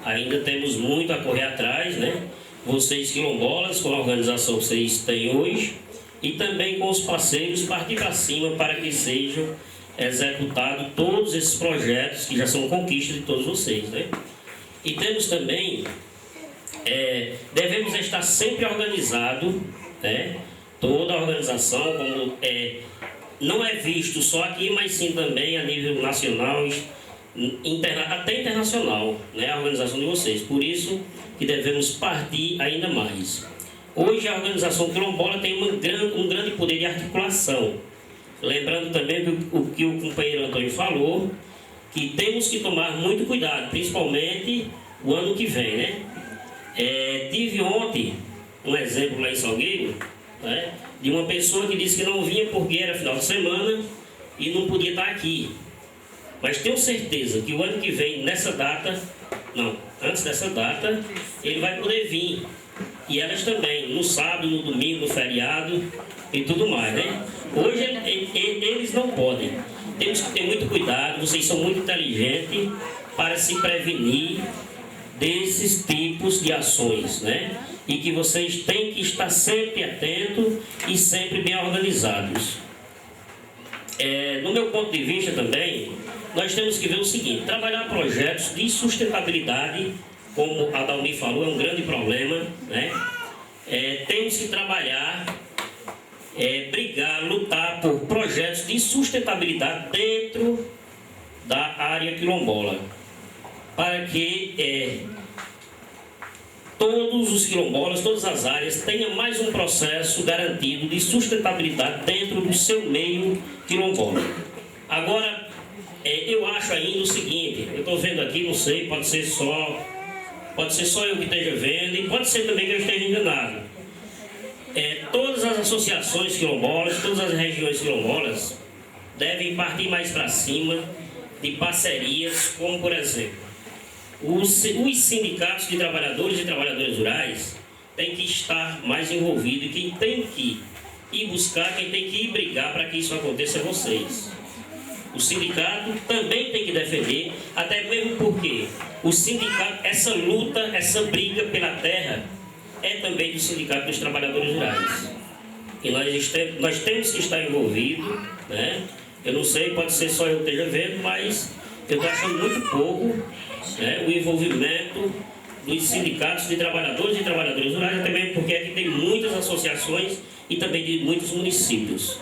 ainda temos muito a correr atrás, né? Vocês quilombolas, com a organização que vocês têm hoje, e também com os parceiros, partir para cima para que sejam executados todos esses projetos que já são conquistas de todos vocês, né? E temos também, devemos estar sempre organizado, né? Toda a organização, como não é visto só aqui, mas sim também a nível nacional, até internacional, né? A organização de vocês. Por isso que devemos partir ainda mais. Hoje a organização quilombola tem um grande poder de articulação. Lembrando também o que o companheiro Antônio falou, que temos que tomar muito cuidado, principalmente o ano que vem, né? Tive ontem um exemplo lá em Salgueiro, né, de uma pessoa que disse que não vinha porque era final de semana e não podia estar aqui. Mas tenho certeza que o ano que vem, nessa data, antes dessa data, ele vai poder vir. E elas também, no sábado, no domingo, no feriado e tudo mais, né? Hoje eles não podem. Temos que ter muito cuidado, vocês são muito inteligentes para se prevenir desses tipos de ações, né? E que vocês têm que estar sempre atentos e sempre bem organizados. No meu ponto de vista também, nós temos que ver o seguinte: trabalhar projetos de sustentabilidade, como a Dalmi falou, é um grande problema, né? Temos que trabalhar, brigar, lutar por projetos de sustentabilidade dentro da área quilombola, para que todos os quilombolas, todas as áreas tenham mais um processo garantido de sustentabilidade dentro do seu meio quilombola. Agora, eu acho ainda o seguinte, eu estou vendo aqui, não sei, pode ser só eu que esteja vendo e pode ser também que eu esteja enganado. Todas as associações quilombolas, todas as regiões quilombolas devem partir mais para cima de parcerias, como por exemplo, os sindicatos de trabalhadores e trabalhadoras rurais têm que estar mais envolvidos, e quem tem que ir buscar, quem tem que ir brigar para que isso aconteça é vocês. O sindicato também tem que defender, até mesmo porque o sindicato, essa luta, essa briga pela terra é também do sindicato dos trabalhadores rurais. E nós temos que estar envolvidos, né? Eu não sei, pode ser só eu esteja vendo, mas eu estou achando muito pouco, né, o envolvimento dos sindicatos de trabalhadores e trabalhadoras rurais, até mesmo porque aqui tem muitas associações e também de muitos municípios.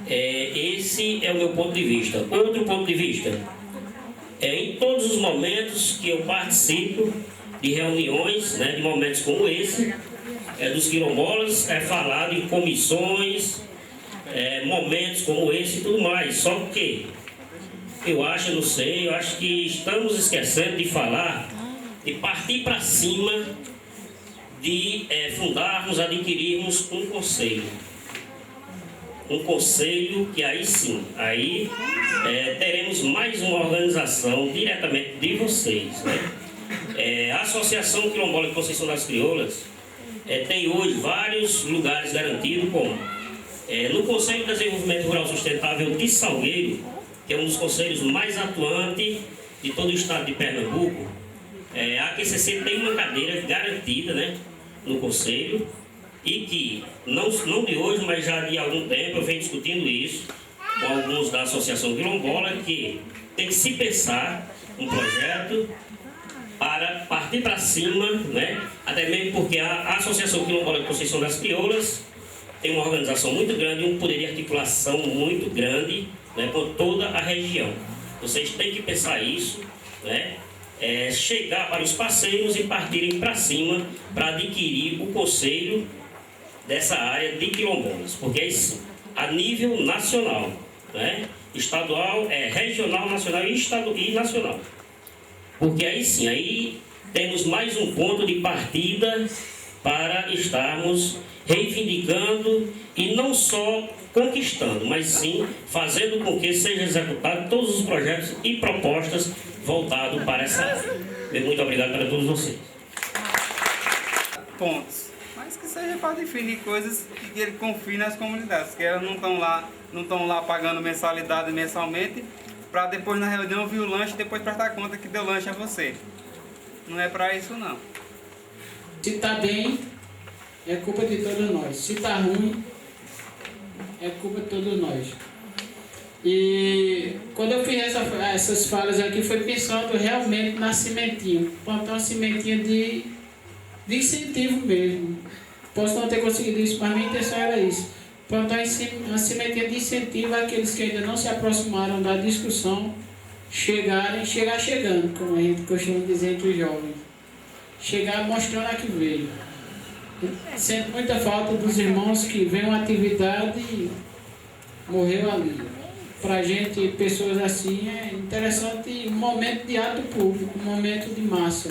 Esse é o meu ponto de vista. Outro ponto de vista, em todos os momentos que eu participo de reuniões, né, de momentos como esse, dos quilombolas, falado em comissões, momentos como esse e tudo mais. Só que eu acho que estamos esquecendo de falar, de partir para cima, de fundarmos, adquirirmos um conselho. Um conselho que aí sim, teremos mais uma organização diretamente de vocês, né? A Associação Quilombola de Conceição das Crioulas tem hoje vários lugares garantidos, como no Conselho de Desenvolvimento Rural Sustentável de Salgueiro, que é um dos conselhos mais atuantes de todo o estado de Pernambuco. A QCC tem uma cadeira garantida, né, no conselho, e que, não de hoje, mas já de algum tempo, eu venho discutindo isso com alguns da Associação Quilombola, que tem que se pensar um projeto para partir para cima, né, até mesmo porque a Associação Quilombola de Conceição das Crioulas tem uma organização muito grande, um poder de articulação muito grande, né, por toda a região. Vocês têm que pensar isso, né, chegar para os parceiros e partirem para cima para adquirir o conselho dessa área de quilombolas, porque é isso, a nível nacional, né, estadual, regional, nacional e nacional. Porque aí sim, aí temos mais um ponto de partida para estarmos reivindicando e não só conquistando, mas sim fazendo com que sejam executados todos os projetos e propostas voltados para essa área. Muito obrigado para todos vocês. Pontos. Mas que seja para definir coisas que ele confie nas comunidades, que elas não estão lá pagando mensalidade mensalmente, para depois na reunião vir o lanche e depois prestar conta que deu lanche a você. não é para isso não. Se está bem, é culpa de todos nós. Se está ruim, é culpa de todos nós. E quando eu fiz essas falas aqui, foi pensando realmente na sementinha. Plantar uma sementinha de incentivo mesmo. Posso não ter conseguido isso, mas minha intenção era isso. Plantar uma sementinha de incentivo àqueles que ainda não se aproximaram da discussão, chegar chegando, como a gente costuma dizer entre os jovens. Chegar mostrando a que veio. Sinto muita falta dos irmãos que veem uma atividade e morreu ali. Para a gente, pessoas assim, é interessante um momento de ato público, um momento de massa.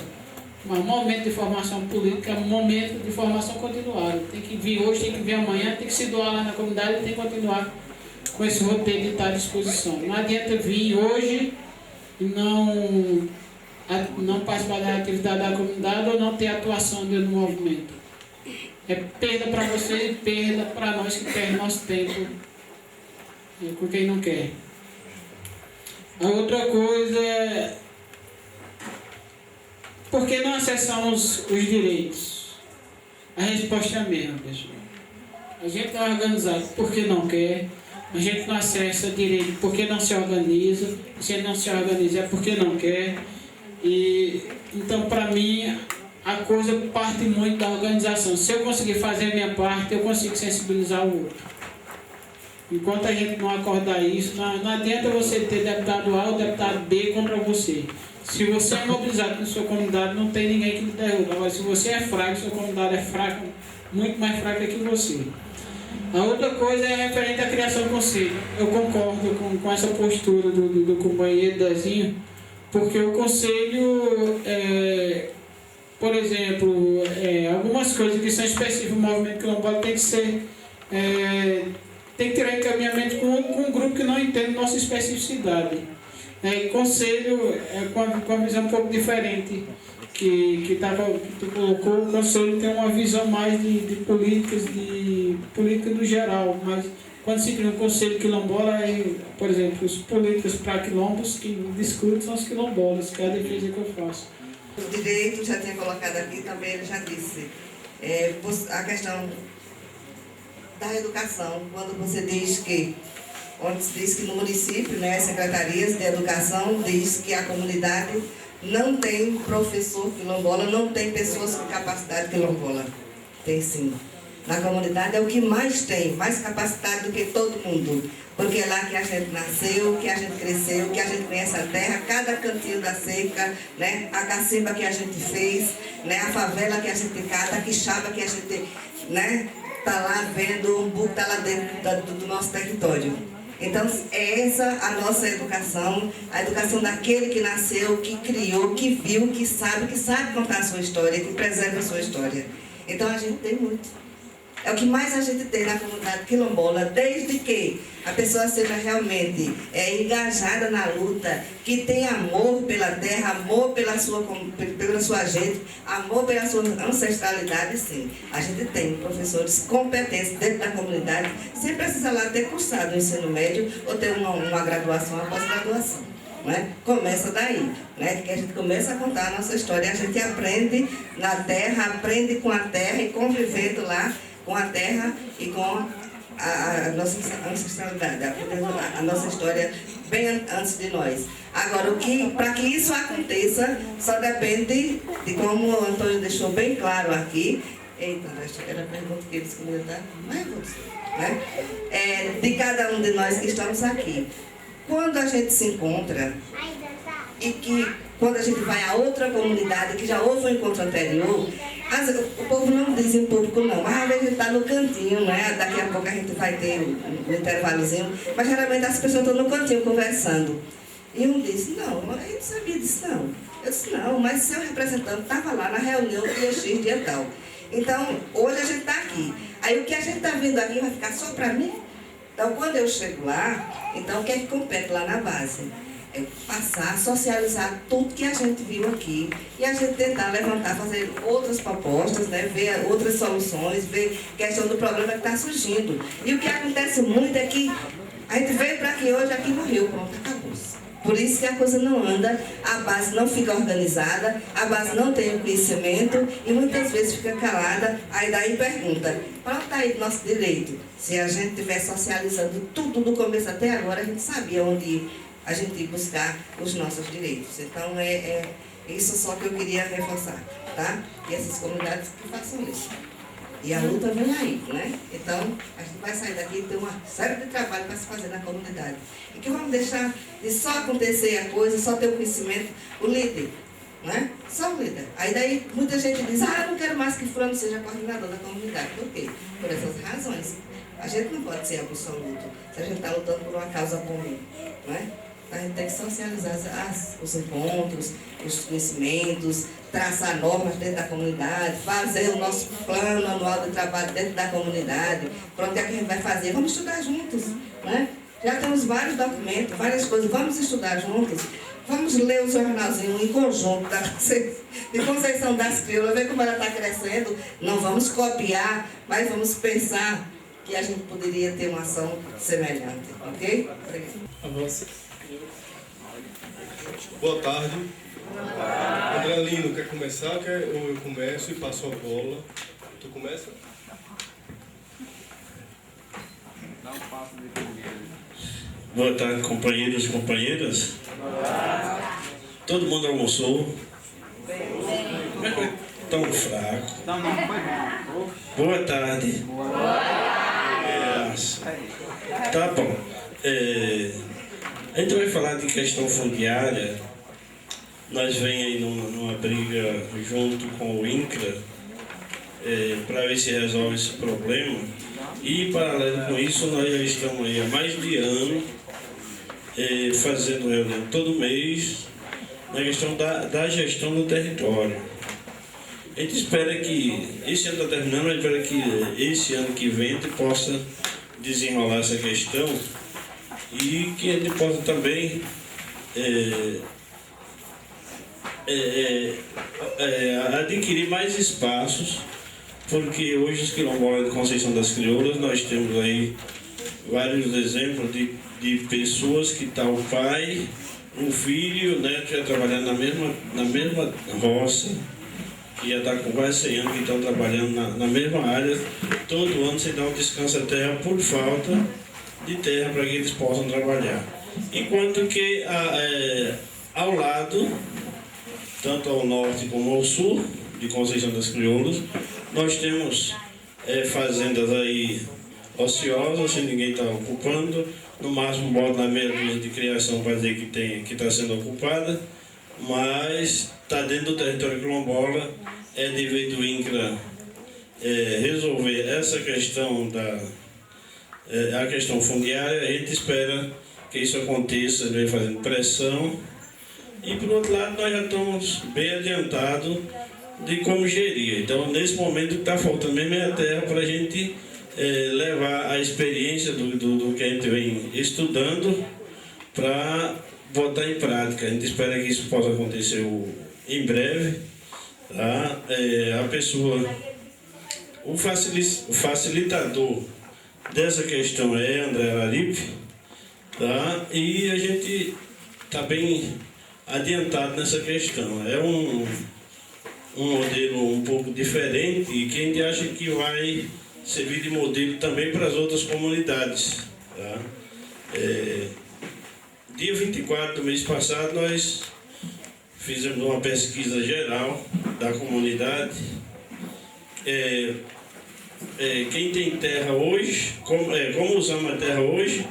Um momento de formação política, um momento de formação continuada. Tem que vir hoje, tem que vir amanhã, tem que se doar lá na comunidade e tem que continuar com esse roteiro de estar à disposição. Não adianta vir hoje e não participar da atividade da comunidade ou não ter atuação dentro do movimento. É perda para vocês e perda para nós que perdem nosso tempo com quem não quer. A outra coisa é: por que não acessamos os direitos? A resposta é a mesma, pessoal. A gente está organizado porque não quer, a gente não acessa direito porque não se organiza, se não se organiza é porque não quer. E então, para mim, a coisa parte muito da organização. Se eu conseguir fazer a minha parte, eu consigo sensibilizar o outro. Enquanto a gente não acordar isso, não adianta você ter deputado A ou deputado B contra você. Se você é mobilizado na sua comunidade, não tem ninguém que lhe derruba. Agora, se você é fraco, sua comunidade é fraca, muito mais fraca que você. A outra coisa é referente à criação do conselho. Eu concordo com essa postura do companheiro Dezinho, porque o conselho, por exemplo, algumas coisas que são específicas do movimento quilombola tem que ser... tem que ter encaminhamento com um grupo que não entende nossa especificidade. Conselho com uma visão um pouco diferente que tu colocou. O conselho tem uma visão mais de políticas, de política no geral, mas quando se cria um conselho quilombola, por exemplo, os políticos para quilombos que discutem são os quilombolas, que é a defesa que eu faço. O direito, já tinha colocado aqui também, ele já disse, a questão da educação, quando você diz que, onde se diz que no município, né, as secretarias de educação diz que a comunidade não tem professor quilombola, não tem pessoas com capacidade quilombola. Tem sim. Na comunidade é o que mais tem, mais capacidade do que todo mundo. Porque é lá que a gente nasceu, que a gente cresceu, que a gente conhece a terra, cada cantinho da seca, né, a cacimba que a gente fez, né, a favela que a gente cata, a quixaba que a gente, né, está lá vendo, o umbu está lá dentro do nosso território. Então, é essa a nossa educação, a educação daquele que nasceu, que criou, que viu, que sabe contar a sua história, que preserva a sua história. Então, a gente tem muito. É o que mais a gente tem na comunidade quilombola, desde que a pessoa seja realmente engajada na luta, que tem amor pela terra, amor pela sua gente, amor pela sua ancestralidade, sim. A gente tem professores competentes dentro da comunidade, sem precisar lá ter cursado o ensino médio ou ter uma graduação, uma pós-graduação. Né? Começa daí, né? Que a gente começa a contar a nossa história, a gente aprende na terra, aprende com a terra e convivendo lá com a terra e com a nossa ancestralidade, a nossa história bem antes de nós. Agora, para que isso aconteça, só depende de como o Antônio deixou bem claro aqui. Eita, era a pergunta que eles comentaram, mas vou dizer, né? De cada um de nós que estamos aqui. Quando a gente se encontra e que quando a gente vai a outra comunidade que já houve um encontro anterior, o povo não diz em público não, mas às vezes a gente está no cantinho, né? Daqui a pouco a gente vai ter um intervalozinho, mas geralmente as pessoas estão no cantinho conversando. E um disse, não, eu não sabia disso não. Eu disse, não, mas seu representante estava lá na reunião dia X, dia tal. Então, hoje a gente está aqui. Aí o que a gente está vindo aqui vai ficar só para mim? Então, quando eu chego lá, então o que é que compete lá na base? É passar, socializar tudo que a gente viu aqui e a gente tentar levantar, fazer outras propostas, né? Ver outras soluções, ver questão do problema que está surgindo. E o que acontece muito é que a gente veio para aqui hoje, aqui no Rio, pronto, acabou-se. Por isso que a coisa não anda, a base não fica organizada, a base não tem o conhecimento e muitas vezes fica calada, aí daí pergunta, pronto, tá aí nosso direito. Se a gente estiver socializando tudo do começo até agora, a gente sabia onde a gente ia buscar os nossos direitos. Então é isso só que eu queria reforçar, tá? E essas comunidades que façam isso. E a luta vem aí, né? Então, a gente vai sair daqui e ter uma série de trabalho para se fazer na comunidade. E que vamos deixar de só acontecer a coisa, só ter o conhecimento, o líder, né? Só o líder. Aí daí muita gente diz, eu não quero mais que fulano seja coordenador da comunidade. Por quê? Por essas razões. A gente não pode ser absoluto se a gente está lutando por uma causa comum, né? A gente tem que socializar os encontros, os conhecimentos, traçar normas dentro da comunidade, fazer o nosso plano anual de trabalho dentro da comunidade. Pronto, o que a gente vai fazer? Vamos estudar juntos, né? Já temos vários documentos, várias coisas, vamos estudar juntos. Vamos ler o jornalzinho em conjunto de Conceição das Crioulas, ver como ela está crescendo. Não vamos copiar, mas vamos pensar que a gente poderia ter uma ação semelhante, ok? Obrigada. Boa tarde. André Lino, quer começar? Ou eu começo e passo a bola? Tu começa? Boa tarde, companheiros e companheiras. Todo mundo almoçou? Tão fraco. Boa tarde. Tá bom. A gente vai falar de questão fundiária. Nós vem aí numa briga junto com o INCRA para ver se resolve esse problema. E, paralelo com isso, nós já estamos aí há mais de ano fazendo reunião todo mês na questão da gestão do território. A gente espera que, esse ano está terminando, mas espera que esse ano que vem a gente possa desenrolar essa questão e que a gente possa também adquirir mais espaços, porque hoje os quilombolas de Conceição das Crioulas, nós temos aí vários exemplos de pessoas que está o pai, o filho, o neto já trabalhando na mesma roça, que já está com quase 100 anos que estão trabalhando na mesma área, todo ano sem dar um descanso à terra por falta de terra para que eles possam trabalhar. Enquanto que ao lado, tanto ao norte como ao sul de Conceição das Crioulas, nós temos fazendas aí ociosas, sem ninguém está ocupando, no máximo bota na meia dúzia de criação para dizer que está sendo ocupada, mas está dentro do território quilombola. É dever do INCRA resolver essa questão a questão fundiária. A gente espera que isso aconteça, vem fazendo pressão. E por outro lado, nós já estamos bem adiantados de como gerir. Então, nesse momento, o que está faltando mesmo é a terra para a gente levar a experiência do que a gente vem estudando para botar em prática. A gente espera que isso possa acontecer em breve. Tá? A pessoa, o facilitador dessa questão é André Laripe, tá? E a gente está bem adiantado nessa questão. É um modelo um pouco diferente e que a gente acha que vai servir de modelo também para as outras comunidades. Tá? Dia 24 do mês passado, nós fizemos uma pesquisa geral da comunidade. Quem tem terra hoje, como usamos a terra hoje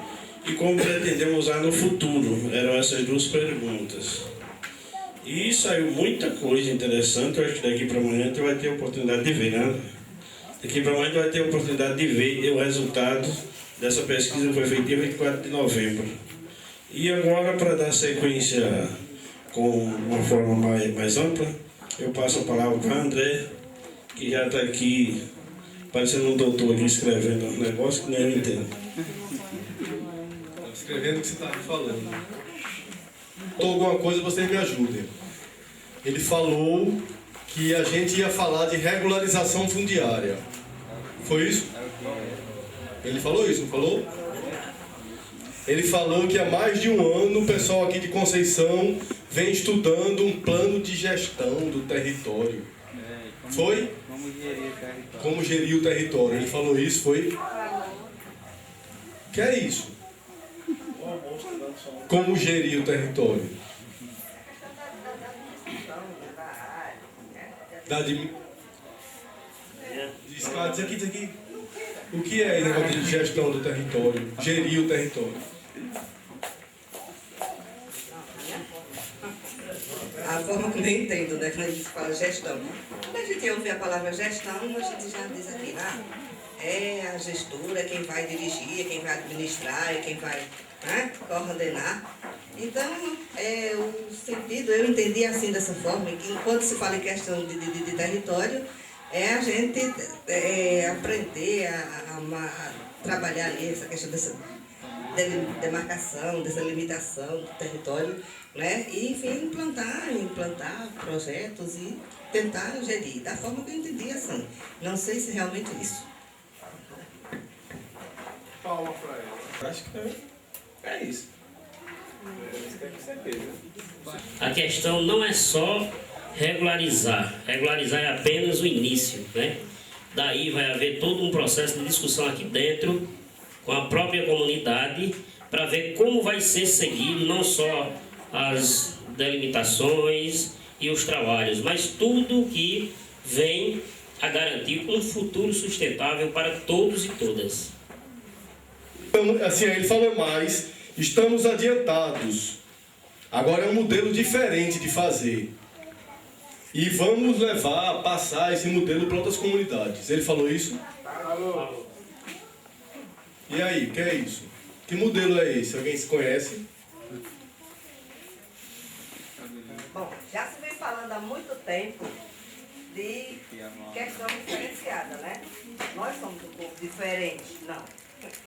e como pretendemos usar no futuro. Eram essas duas perguntas. E saiu muita coisa interessante. Eu acho que daqui para amanhã a gente vai ter a oportunidade de ver, né? Daqui para amanhã a gente vai ter a oportunidade de ver o resultado dessa pesquisa que foi feita dia 24 de novembro. E agora, para dar sequência com uma forma mais ampla, eu passo a palavra para André, que já está aqui, parecendo um doutor aqui escrevendo um negócio que nem eu entendo. Escrevendo o que você estava falando. Ou alguma coisa, vocês me ajudem. Ele falou que a gente ia falar de regularização fundiária. Foi isso? Ele falou isso, não falou? Ele falou que há mais de um ano o pessoal aqui de Conceição vem estudando um plano de gestão do território. Foi? Como gerir o território. Como gerir o território. Ele falou isso, foi? Que é isso? Como gerir o território. Diz aqui. O que é negócio de gestão do território? Gerir o território. A forma como eu entendo, né? Quando a gente fala gestão. Quando a gente ouve a palavra gestão, a gente já diz aqui, é a gestora, é quem vai dirigir, é quem vai administrar, é quem vai, né, coordenar. Então, o sentido, eu entendi assim dessa forma, que quando se fala em questão de território, é a gente aprender a trabalhar ali essa questão dessa demarcação, dessa limitação do território, né? E, enfim, implantar projetos e tentar gerir, da forma que eu entendi assim. Não sei se realmente é isso. Palma para ele. Acho que é isso. A questão não é só regularizar é apenas o início, né? Daí vai haver todo um processo de discussão aqui dentro com a própria comunidade para ver como vai ser seguido não só as delimitações e os trabalhos, mas tudo que vem a garantir um futuro sustentável para todos e todas. Assim, ele falou mais, estamos adiantados. Agora é um modelo diferente de fazer. E vamos levar a passar esse modelo para outras comunidades. Ele falou isso? Falou. E aí, o que é isso? Que modelo é esse? Alguém se conhece? Bom, já se vem falando há muito tempo de questão diferenciada, né? Nós somos um povo diferente, não.